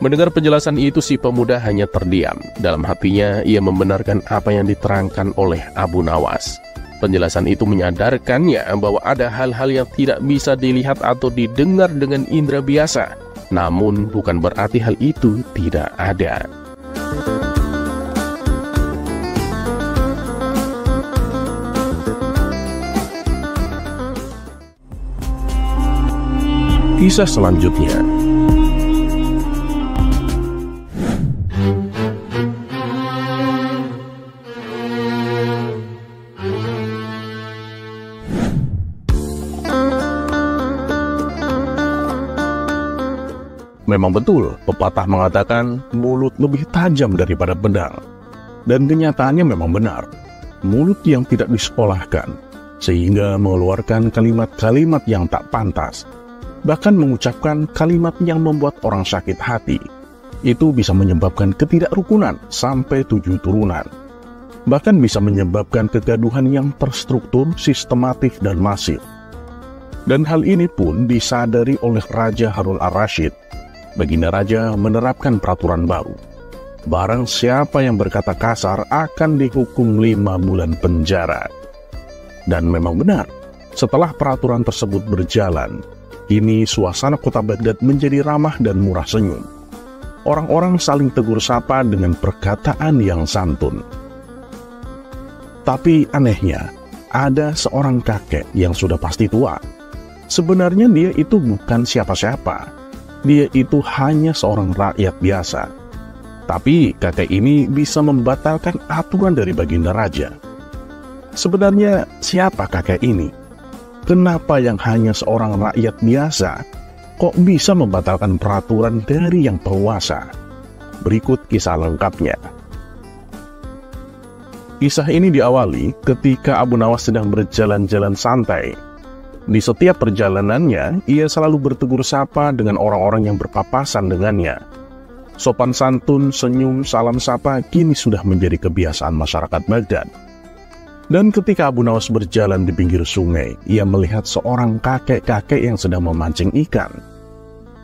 Mendengar penjelasan itu, si pemuda hanya terdiam. Dalam hatinya, ia membenarkan apa yang diterangkan oleh Abu Nawas. Penjelasan itu menyadarkannya bahwa ada hal-hal yang tidak bisa dilihat atau didengar dengan indera biasa. Namun, bukan berarti hal itu tidak ada. Kisah selanjutnya. Memang betul, pepatah mengatakan mulut lebih tajam daripada pedang. Dan kenyataannya memang benar. Mulut yang tidak disekolahkan, sehingga mengeluarkan kalimat-kalimat yang tak pantas, bahkan mengucapkan kalimat yang membuat orang sakit hati, itu bisa menyebabkan ketidakrukunan sampai 7 turunan. Bahkan bisa menyebabkan kegaduhan yang terstruktur, sistematif, dan masif. Dan hal ini pun disadari oleh Raja Harun Ar-Rasyid. Baginda Raja menerapkan peraturan baru. Barang siapa yang berkata kasar akan dihukum 5 bulan penjara. Dan memang benar, setelah peraturan tersebut berjalan, kini suasana kota Baghdad menjadi ramah dan murah senyum. Orang-orang saling tegur sapa dengan perkataan yang santun. Tapi anehnya, ada seorang kakek yang sudah pasti tua. Sebenarnya dia itu bukan siapa-siapa. Dia itu hanya seorang rakyat biasa. Tapi kakek ini bisa membatalkan aturan dari Baginda Raja. Sebenarnya siapa kakek ini? Kenapa yang hanya seorang rakyat biasa kok bisa membatalkan peraturan dari yang penguasa? Berikut kisah lengkapnya. Kisah ini diawali ketika Abu Nawas sedang berjalan-jalan santai. Di setiap perjalanannya, ia selalu bertegur sapa dengan orang-orang yang berpapasan dengannya. Sopan santun, senyum, salam sapa kini sudah menjadi kebiasaan masyarakat Baghdad. Dan ketika Abu Nawas berjalan di pinggir sungai, ia melihat seorang kakek-kakek yang sedang memancing ikan.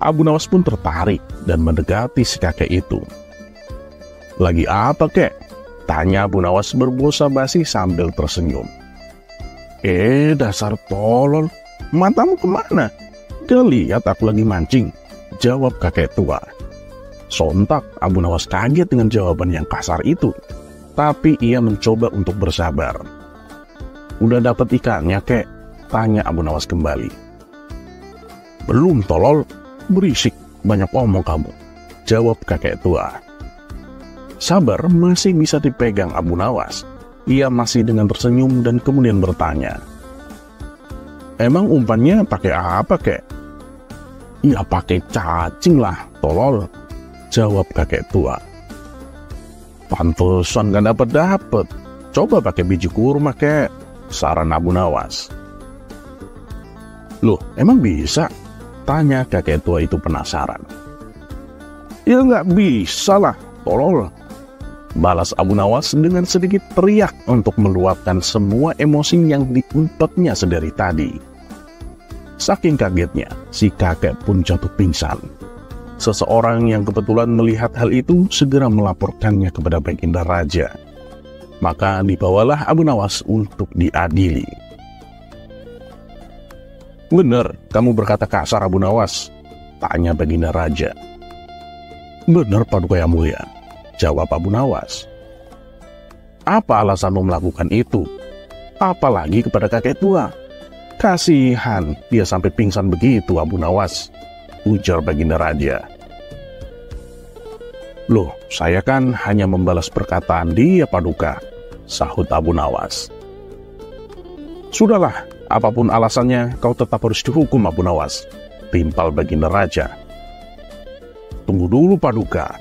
Abu Nawas pun tertarik dan mendekati si kakek itu. "Lagi apa, kek?" tanya Abu Nawas berbosa basi sambil tersenyum. Dasar tolol, matamu kemana? Gak lihat aku lagi mancing," jawab kakek tua. Sontak Abu Nawas kaget dengan jawaban yang kasar itu. Tapi ia mencoba untuk bersabar. "Udah dapat ikannya, kek?" tanya Abu Nawas kembali. "Belum, tolol. Berisik, banyak omong kamu," jawab kakek tua. Sabar masih bisa dipegang Abu Nawas. Ia masih dengan tersenyum dan kemudian bertanya, "Emang umpannya pakai apa, kek?" "Ya pakai cacing lah, tolol," jawab kakek tua. "Pantesan gak dapet. Coba pakai biji kurma, kek," saran Abu Nawas. "Loh, emang bisa?" tanya kakek tua itu penasaran. "Ya nggak bisa lah, tolol," balas Abu Nawas dengan sedikit teriak untuk meluapkan semua emosi yang diumpetnya sedari tadi. Saking kagetnya, si kakek pun jatuh pingsan. Seseorang yang kebetulan melihat hal itu segera melaporkannya kepada Baginda Raja. Maka dibawalah Abu Nawas untuk diadili. "Benar, kamu berkata kasar, Abu Nawas?" tanya Baginda Raja. "Benar, Paduka Yang Mulia," jawab Abu Nawas. "Apa alasanmu melakukan itu? Apalagi kepada kakek tua? Kasihan, dia sampai pingsan begitu, Abu Nawas," ujar Baginda Raja. "Loh, saya kan hanya membalas perkataan dia, Paduka," sahut Abu Nawas. "Sudahlah, apapun alasannya, kau tetap harus dihukum, Abu Nawas," timpal Baginda Raja. "Tunggu dulu, Paduka.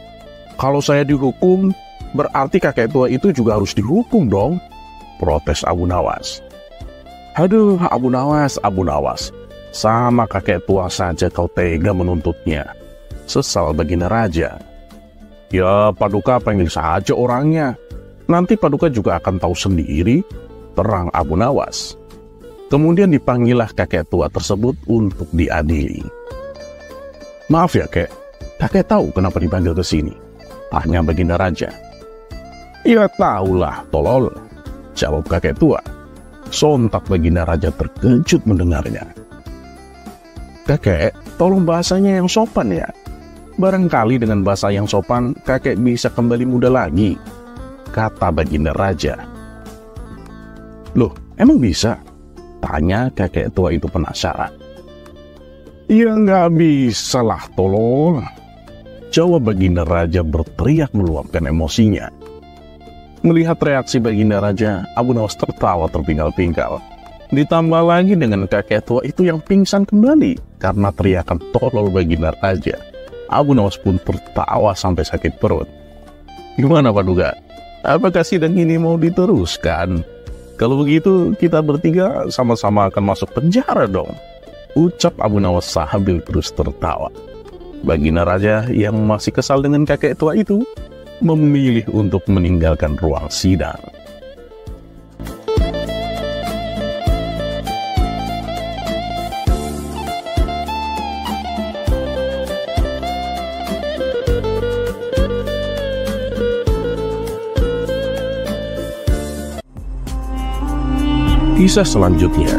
Kalau saya dihukum, berarti kakek tua itu juga harus dihukum dong," protes Abu Nawas. "Aduh, Abu Nawas, sama kakek tua saja kau tega menuntutnya," sesal Baginda Raja. "Ya, Paduka panggil saja orangnya. Nanti Paduka juga akan tahu sendiri," terang Abu Nawas. Kemudian dipanggillah kakek tua tersebut untuk diadili. "Maaf ya, kek. Kakek tahu kenapa dipanggil ke sini?" tanya Baginda Raja. "Ya tahulah, tolol," jawab kakek tua. Sontak Baginda Raja terkejut mendengarnya. "Kakek, tolong bahasanya yang sopan ya. Barangkali dengan bahasa yang sopan, kakek bisa kembali muda lagi," kata Baginda Raja. "Loh, emang bisa?" tanya kakek tua itu penasaran. "Ya nggak bisa lah, tolol," jawab Baginda Raja berteriak meluapkan emosinya. Melihat reaksi Baginda Raja, Abu Nawas tertawa terpinggal-pinggal. Ditambah lagi dengan kakek tua itu yang pingsan kembali karena teriakan tolol Baginda Raja. Abu Nawas pun tertawa sampai sakit perut. "Gimana, Paduka? Apakah sidang ini mau diteruskan? Kalau begitu, kita bertiga sama-sama akan masuk penjara dong," ucap Abu Nawas sambil terus tertawa. Baginda Raja yang masih kesal dengan kakek tua itu memilih untuk meninggalkan ruang sidang. Kisah selanjutnya.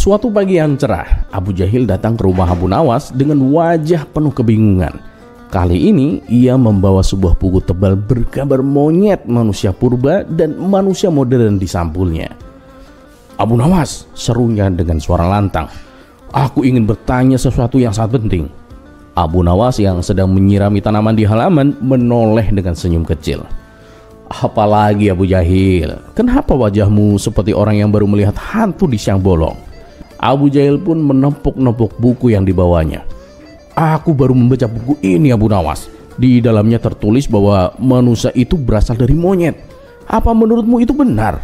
Suatu pagi yang cerah, Abu Jahil datang ke rumah Abu Nawas dengan wajah penuh kebingungan. Kali ini ia membawa sebuah buku tebal bergambar monyet, manusia purba, dan manusia modern di sampulnya. "Abu Nawas," serunya dengan suara lantang, "aku ingin bertanya sesuatu yang sangat penting." Abu Nawas yang sedang menyirami tanaman di halaman menoleh dengan senyum kecil. "Apalagi Abu Jahil, kenapa wajahmu seperti orang yang baru melihat hantu di siang bolong?" Abu Jahil pun menepuk-nepuk buku yang dibawanya. "Aku baru membaca buku ini, Abu Nawas. Di dalamnya tertulis bahwa manusia itu berasal dari monyet. Apa menurutmu itu benar?"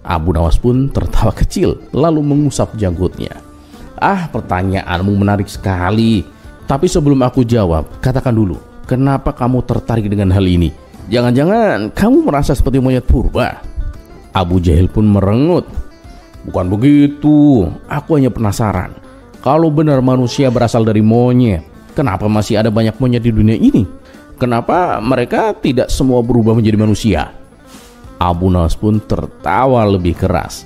Abu Nawas pun tertawa kecil lalu mengusap janggutnya. Pertanyaanmu menarik sekali. Tapi sebelum aku jawab, katakan dulu, kenapa kamu tertarik dengan hal ini? Jangan-jangan kamu merasa seperti monyet purba?" Abu Jahil pun merengut. "Bukan begitu, aku hanya penasaran. Kalau benar manusia berasal dari monyet, kenapa masih ada banyak monyet di dunia ini? Kenapa mereka tidak semua berubah menjadi manusia? Abu Nawas pun tertawa lebih keras.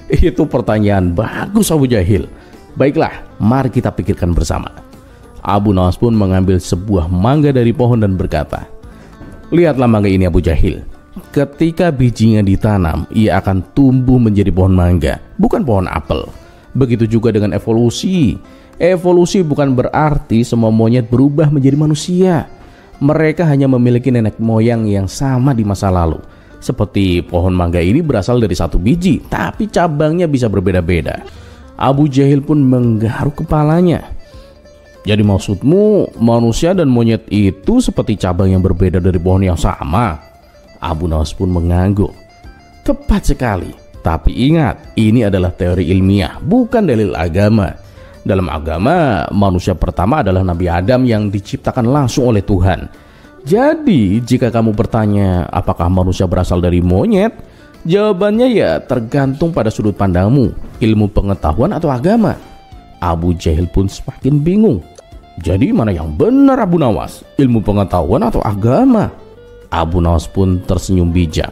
Itu pertanyaan bagus, Abu Jahil. Baiklah, mari kita pikirkan bersama. Abu Nawas pun mengambil sebuah mangga dari pohon dan berkata, lihatlah mangga ini, Abu Jahil. Ketika bijinya ditanam, ia akan tumbuh menjadi pohon mangga, bukan pohon apel. Begitu juga dengan evolusi. Evolusi bukan berarti semua monyet berubah menjadi manusia. Mereka hanya memiliki nenek moyang yang sama di masa lalu. Seperti pohon mangga ini berasal dari satu biji, tapi cabangnya bisa berbeda-beda. Abu Jahil pun menggaruk kepalanya. Jadi maksudmu manusia dan monyet itu seperti cabang yang berbeda dari pohon yang sama? Abu Nawas pun mengangguk. Tepat sekali. Tapi ingat, ini adalah teori ilmiah, bukan dalil agama. Dalam agama, manusia pertama adalah Nabi Adam yang diciptakan langsung oleh Tuhan. Jadi, jika kamu bertanya apakah manusia berasal dari monyet, jawabannya ya tergantung pada sudut pandangmu, ilmu pengetahuan atau agama. Abu Jahil pun semakin bingung. Jadi mana yang benar, Abu Nawas? Ilmu pengetahuan atau agama? Abu Nawas pun tersenyum bijak.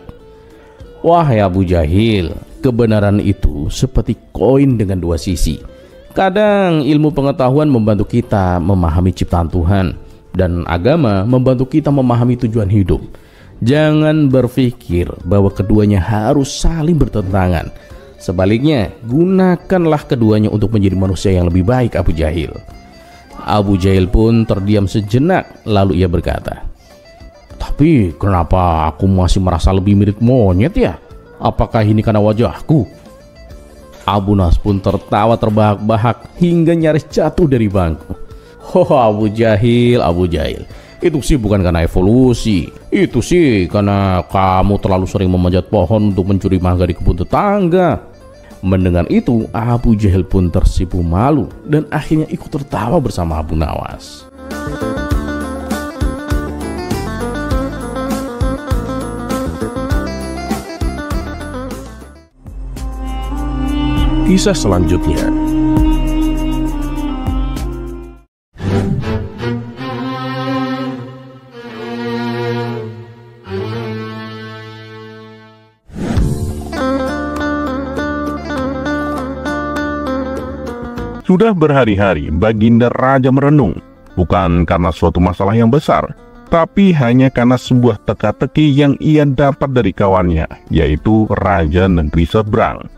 Wahai Abu Jahil, kebenaran itu seperti koin dengan dua sisi. Kadang ilmu pengetahuan membantu kita memahami ciptaan Tuhan, dan agama membantu kita memahami tujuan hidup. Jangan berpikir bahwa keduanya harus saling bertentangan. Sebaliknya, gunakanlah keduanya untuk menjadi manusia yang lebih baik, Abu Jahil. Abu Jahil pun terdiam sejenak, lalu ia berkata, tapi kenapa aku masih merasa lebih mirip monyet ya? Apakah ini karena wajahku? Abu Nawas pun tertawa terbahak-bahak hingga nyaris jatuh dari bangku. Oh, Abu Jahil, itu sih bukan karena evolusi. Itu sih karena kamu terlalu sering memanjat pohon untuk mencuri mangga di kebun tetangga. Mendengar itu, Abu Jahil pun tersipu malu dan akhirnya ikut tertawa bersama Abu Nawas. Kisah selanjutnya. Sudah berhari-hari Baginda Raja merenung, bukan karena suatu masalah yang besar, tapi hanya karena sebuah teka-teki yang ia dapat dari kawannya, yaitu Raja Negeri Seberang.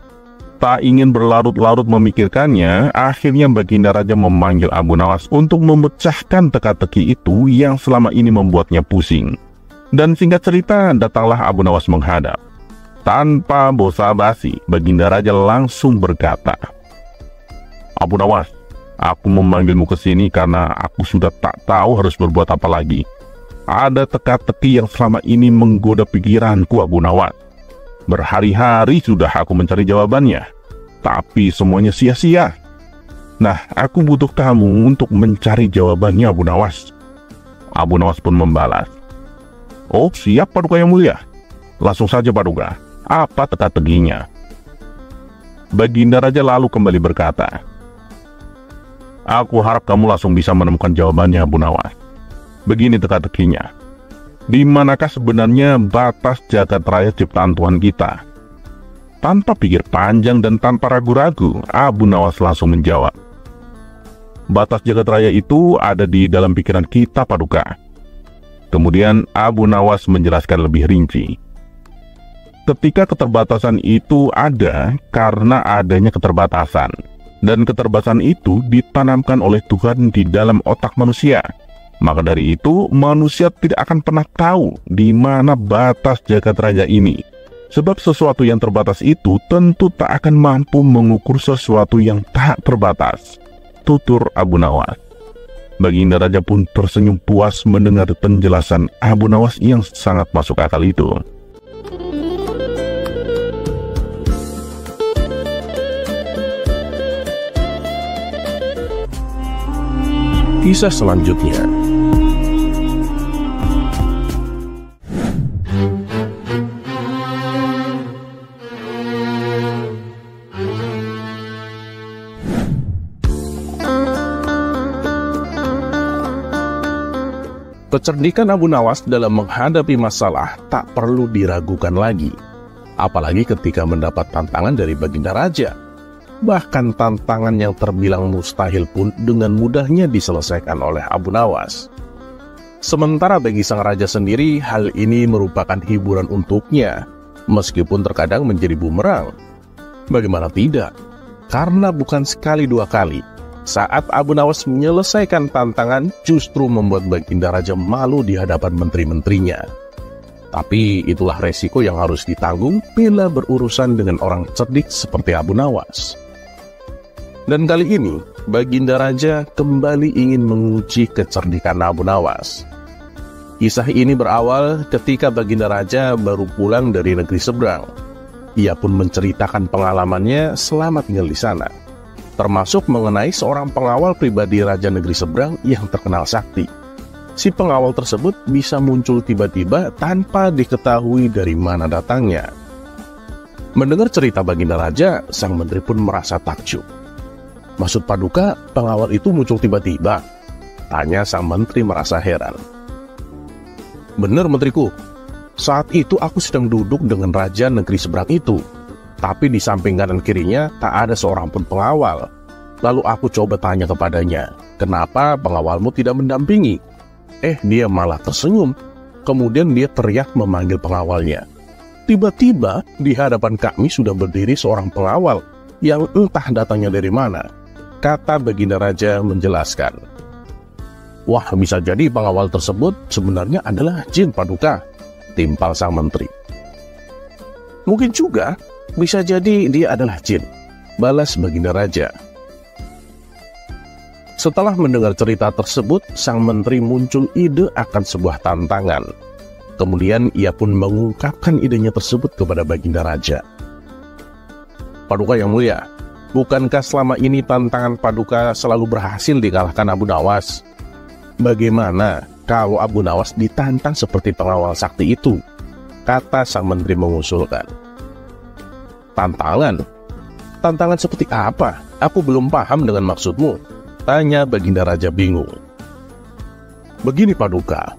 Tak ingin berlarut-larut memikirkannya, akhirnya Baginda Raja memanggil Abu Nawas untuk memecahkan teka-teki itu yang selama ini membuatnya pusing. Dan singkat cerita, datanglah Abu Nawas menghadap. Tanpa basa-basi, Baginda Raja langsung berkata, Abu Nawas, aku memanggilmu ke sini karena aku sudah tak tahu harus berbuat apa lagi. Ada teka-teki yang selama ini menggoda pikiranku, Abu Nawas. Berhari-hari sudah aku mencari jawabannya, tapi semuanya sia-sia. Nah, aku butuh kamu untuk mencari jawabannya, Abu Nawas. Abu Nawas pun membalas, oh siap Paduka Yang Mulia. Langsung saja Paduka, apa teka-tekinya? Baginda Raja lalu kembali berkata, aku harap kamu langsung bisa menemukan jawabannya, Abu Nawas. Begini teka-tekinya. Di manakah sebenarnya batas jagat raya ciptaan Tuhan kita? Tanpa pikir panjang dan tanpa ragu-ragu, Abu Nawas langsung menjawab. Batas jagat raya itu ada di dalam pikiran kita, Paduka. Kemudian Abu Nawas menjelaskan lebih rinci. Ketika keterbatasan itu ada karena adanya keterbatasan, dan keterbatasan itu ditanamkan oleh Tuhan di dalam otak manusia. Maka dari itu, manusia tidak akan pernah tahu di mana batas jagat raya ini. Sebab sesuatu yang terbatas itu tentu tak akan mampu mengukur sesuatu yang tak terbatas. Tutur Abu Nawas. Baginda Raja pun tersenyum puas mendengar penjelasan Abu Nawas yang sangat masuk akal itu. Kisah selanjutnya. Kecerdikan Abu Nawas dalam menghadapi masalah tak perlu diragukan lagi, apalagi ketika mendapat tantangan dari Baginda Raja. Bahkan tantangan yang terbilang mustahil pun dengan mudahnya diselesaikan oleh Abu Nawas. Sementara bagi sang raja sendiri, hal ini merupakan hiburan untuknya, meskipun terkadang menjadi bumerang. Bagaimana tidak? Karena bukan sekali dua kali, saat Abu Nawas menyelesaikan tantangan justru membuat Baginda Raja malu di hadapan menteri-menterinya. Tapi itulah resiko yang harus ditanggung bila berurusan dengan orang cerdik seperti Abu Nawas. Dan kali ini, Baginda Raja kembali ingin menguji kecerdikan Abu Nawas. Kisah ini berawal ketika Baginda Raja baru pulang dari negeri seberang. Ia pun menceritakan pengalamannya selama tinggal di sana, termasuk mengenai seorang pengawal pribadi Raja negeri seberang yang terkenal sakti. Si pengawal tersebut bisa muncul tiba-tiba tanpa diketahui dari mana datangnya. Mendengar cerita Baginda Raja, sang menteri pun merasa takjub. "Maksud Paduka, pengawal itu muncul tiba-tiba?" tanya sang menteri merasa heran. "Benar, menteriku. Saat itu aku sedang duduk dengan raja negeri seberang itu. Tapi di samping kanan kirinya tak ada seorang pun pengawal. Lalu aku coba tanya kepadanya, 'Kenapa pengawalmu tidak mendampingi?' Dia malah tersenyum. Kemudian dia teriak memanggil pengawalnya. Tiba-tiba di hadapan kami sudah berdiri seorang pengawal yang entah datangnya dari mana," kata Baginda Raja menjelaskan. "Wah, bisa jadi pengawal tersebut sebenarnya adalah jin, Paduka," timpal sang menteri. "Mungkin juga, bisa jadi dia adalah jin," balas Baginda Raja. Setelah mendengar cerita tersebut, sang menteri muncul ide akan sebuah tantangan. Kemudian ia pun mengungkapkan idenya tersebut kepada Baginda Raja. "Paduka yang mulia, bukankah selama ini tantangan Paduka selalu berhasil dikalahkan Abu Nawas? Bagaimana kalau Abu Nawas ditantang seperti pengawal sakti itu?" kata sang menteri mengusulkan. "Tantangan? Tantangan seperti apa? Aku belum paham dengan maksudmu," tanya Baginda Raja bingung. "Begini Paduka,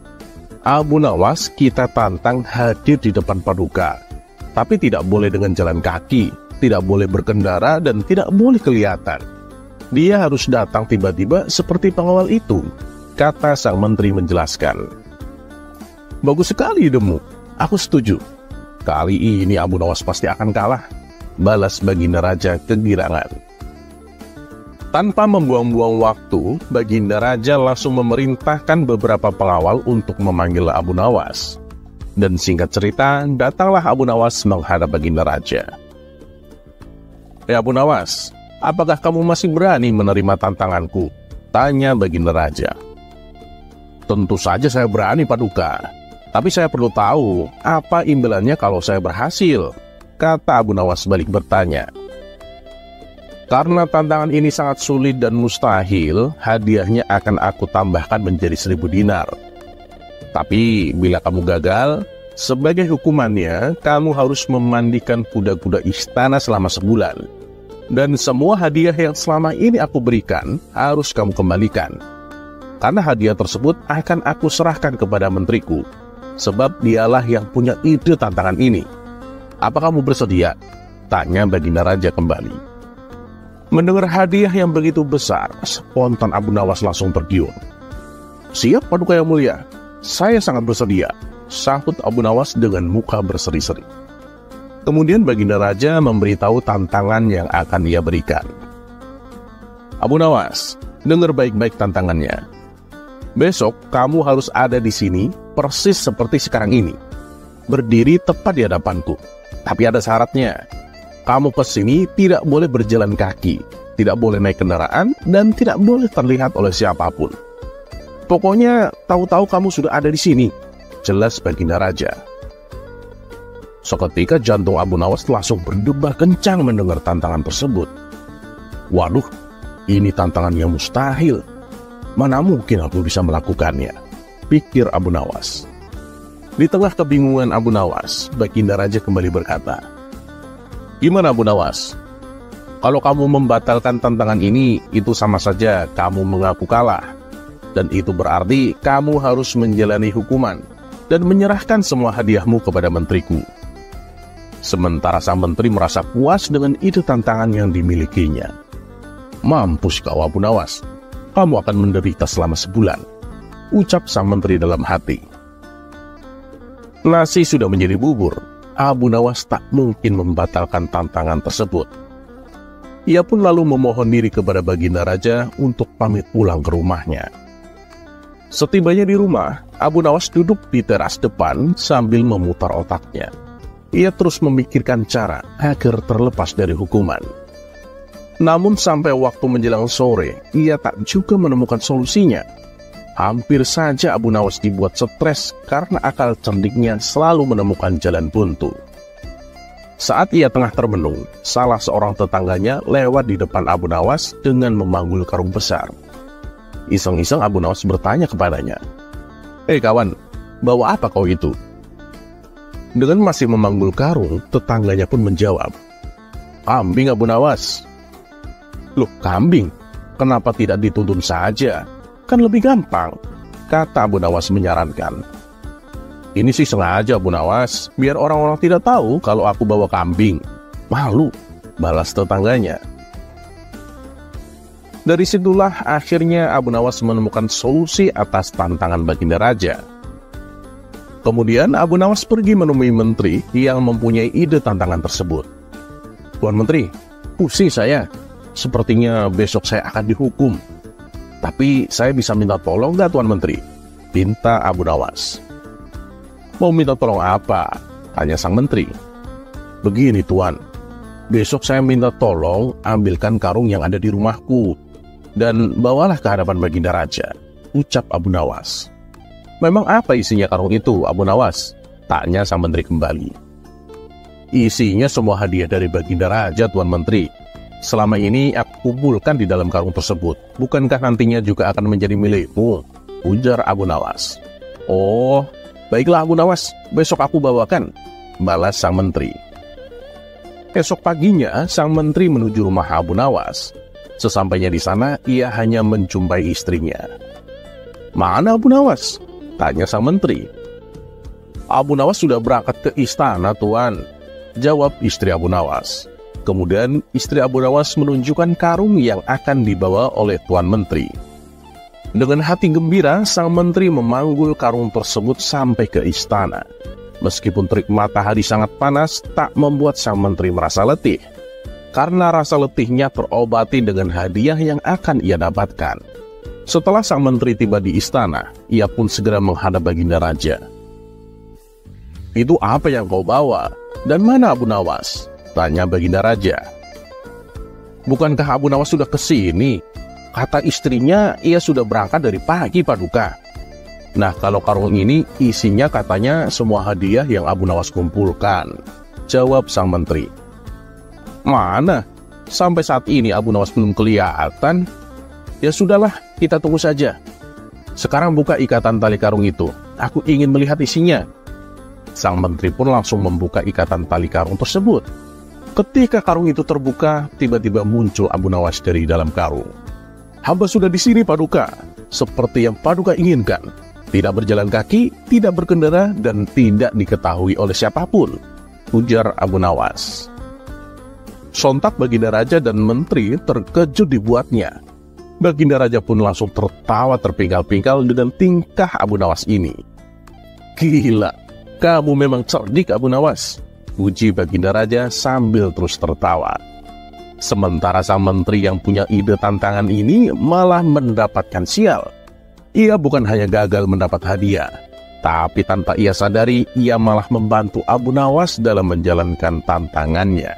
Abu Nawas kita tantang hadir di depan Paduka, tapi tidak boleh dengan jalan kaki, tidak boleh berkendara, dan tidak boleh kelihatan. Dia harus datang tiba-tiba seperti pengawal itu," kata sang menteri menjelaskan. "Bagus sekali idemu, aku setuju. Kali ini Abu Nawas pasti akan kalah," balas Baginda Raja kegirangan. Tanpa membuang-buang waktu, Baginda Raja langsung memerintahkan beberapa pengawal untuk memanggil Abu Nawas. Dan singkat cerita, datanglah Abu Nawas menghadap Baginda Raja. Abu Nawas, apakah kamu masih berani menerima tantanganku?" tanya Baginda Raja. "Tentu saja saya berani, Paduka. Tapi saya perlu tahu, apa imbalannya kalau saya berhasil?" kata Abu Nawas balik bertanya. "Karena tantangan ini sangat sulit dan mustahil, hadiahnya akan aku tambahkan menjadi 1000 dinar. Tapi bila kamu gagal, sebagai hukumannya, kamu harus memandikan kuda-kuda istana selama sebulan. Dan semua hadiah yang selama ini aku berikan, harus kamu kembalikan. Karena hadiah tersebut akan aku serahkan kepada menteriku, sebab dialah yang punya ide tantangan ini. Apa kamu bersedia?" tanya Baginda Raja kembali. Mendengar hadiah yang begitu besar, spontan Abu Nawas langsung tergiur. "Siap, Paduka yang mulia, saya sangat bersedia," sahut Abu Nawas dengan muka berseri-seri. Kemudian Baginda Raja memberitahu tantangan yang akan ia berikan. "Abu Nawas, dengar baik-baik tantangannya. Besok kamu harus ada di sini persis seperti sekarang ini, berdiri tepat di hadapanku. Tapi ada syaratnya. Kamu kesini tidak boleh berjalan kaki, tidak boleh naik kendaraan, dan tidak boleh terlihat oleh siapapun. Pokoknya tahu-tahu kamu sudah ada di sini," jelas Baginda Raja. Seketika jantung Abu Nawas langsung berdebar kencang mendengar tantangan tersebut. "Waduh, ini tantangan yang mustahil. Mana mungkin aku bisa melakukannya?" pikir Abu Nawas. Di tengah kebingungan Abu Nawas, Baginda Raja kembali berkata, "Gimana Abu Nawas? Kalau kamu membatalkan tantangan ini, itu sama saja kamu mengaku kalah. dan itu berarti kamu harus menjalani hukuman dan menyerahkan semua hadiahmu kepada menteriku." Sementara sang menteri merasa puas dengan ide tantangan yang dimilikinya. "Mampus kau Abu Nawas, kamu akan menderita selama sebulan," ucap sang menteri dalam hati. Nasi sudah menjadi bubur, Abu Nawas tak mungkin membatalkan tantangan tersebut. Ia pun lalu memohon diri kepada Baginda Raja untuk pamit pulang ke rumahnya. Setibanya di rumah, Abu Nawas duduk di teras depan sambil memutar otaknya. Ia terus memikirkan cara agar terlepas dari hukuman. Namun sampai waktu menjelang sore, ia tak juga menemukan solusinya. Hampir saja Abu Nawas dibuat stres karena akal cerdiknya selalu menemukan jalan buntu. Saat ia tengah termenung, salah seorang tetangganya lewat di depan Abu Nawas dengan memanggul karung besar. Iseng-iseng Abu Nawas bertanya kepadanya, "Hei kawan, bawa apa kau itu?" Dengan masih memanggul karung, tetangganya pun menjawab, "Kambing Abu Nawas." "Loh, kambing? Kenapa tidak dituntun saja? Kan lebih gampang," kata Abu Nawas menyarankan. "Ini sih sengaja Abu Nawas, biar orang-orang tidak tahu kalau aku bawa kambing. Malu," balas tetangganya. Dari situlah akhirnya Abu Nawas menemukan solusi atas tantangan Baginda Raja. Kemudian Abu Nawas pergi menemui menteri yang mempunyai ide tantangan tersebut. "Tuan Menteri, pusing saya. Sepertinya besok saya akan dihukum. Tapi saya bisa minta tolong nggak Tuan Menteri?" pinta Abu Nawas. "Mau minta tolong apa?" tanya sang menteri. "Begini Tuan, besok saya minta tolong ambilkan karung yang ada di rumahku dan bawalah ke hadapan Baginda Raja," ucap Abu Nawas. "Memang apa isinya karung itu, Abu Nawas?" tanya sang menteri kembali. "Isinya semua hadiah dari Baginda Raja, Tuan Menteri. Selama ini aku kumpulkan di dalam karung tersebut. Bukankah nantinya juga akan menjadi milikmu?" ujar Abu Nawas. "Oh, baiklah Abu Nawas, besok aku bawakan," balas sang menteri. Esok paginya, sang menteri menuju rumah Abu Nawas. Sesampainya di sana, ia hanya menjumpai istrinya. "Mana Abu Nawas?" tanya sang menteri. "Abu Nawas sudah berangkat ke istana, Tuan," jawab istri Abu Nawas. Kemudian istri Abu Nawas menunjukkan karung yang akan dibawa oleh Tuan Menteri. Dengan hati gembira, sang menteri memanggul karung tersebut sampai ke istana. Meskipun terik matahari sangat panas, tak membuat sang menteri merasa letih. Karena rasa letihnya terobati dengan hadiah yang akan ia dapatkan. Setelah sang menteri tiba di istana, ia pun segera menghadap Baginda Raja. "Itu apa yang kau bawa? Dan mana Abu Nawas?" tanya Baginda Raja. "Bukankah Abu Nawas sudah kesini? Kata istrinya ia sudah berangkat dari pagi, Paduka." "Nah, kalau karung ini isinya katanya semua hadiah yang Abu Nawas kumpulkan," jawab sang menteri. "Mana? Sampai saat ini Abu Nawas belum kelihatan." "Ya sudahlah, kita tunggu saja. Sekarang buka ikatan tali karung itu. Aku ingin melihat isinya." Sang menteri pun langsung membuka ikatan tali karung tersebut. Ketika karung itu terbuka, tiba-tiba muncul Abu Nawas dari dalam karung. "Hamba sudah di sini, Paduka. Seperti yang Paduka inginkan. Tidak berjalan kaki, tidak berkendara, dan tidak diketahui oleh siapapun," ujar Abu Nawas. Sontak Baginda Raja dan menteri terkejut dibuatnya. Baginda Raja pun langsung tertawa terpingkal-pingkal dengan tingkah Abu Nawas ini. "Gila, kamu memang cerdik Abu Nawas," puji Baginda Raja sambil terus tertawa. Sementara sang menteri yang punya ide tantangan ini malah mendapatkan sial. Ia bukan hanya gagal mendapat hadiah, tapi tanpa ia sadari, ia malah membantu Abu Nawas dalam menjalankan tantangannya.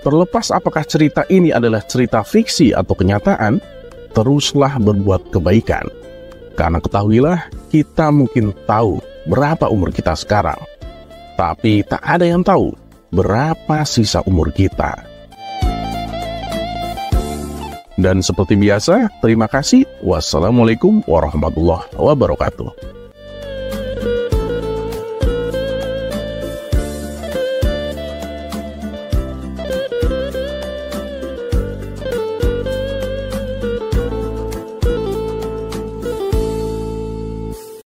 Terlepas apakah cerita ini adalah cerita fiksi atau kenyataan, teruslah berbuat kebaikan. Karena ketahuilah, kita mungkin tahu berapa umur kita sekarang, tapi tak ada yang tahu berapa sisa umur kita. Dan seperti biasa, terima kasih. Wassalamualaikum warahmatullahi wabarakatuh.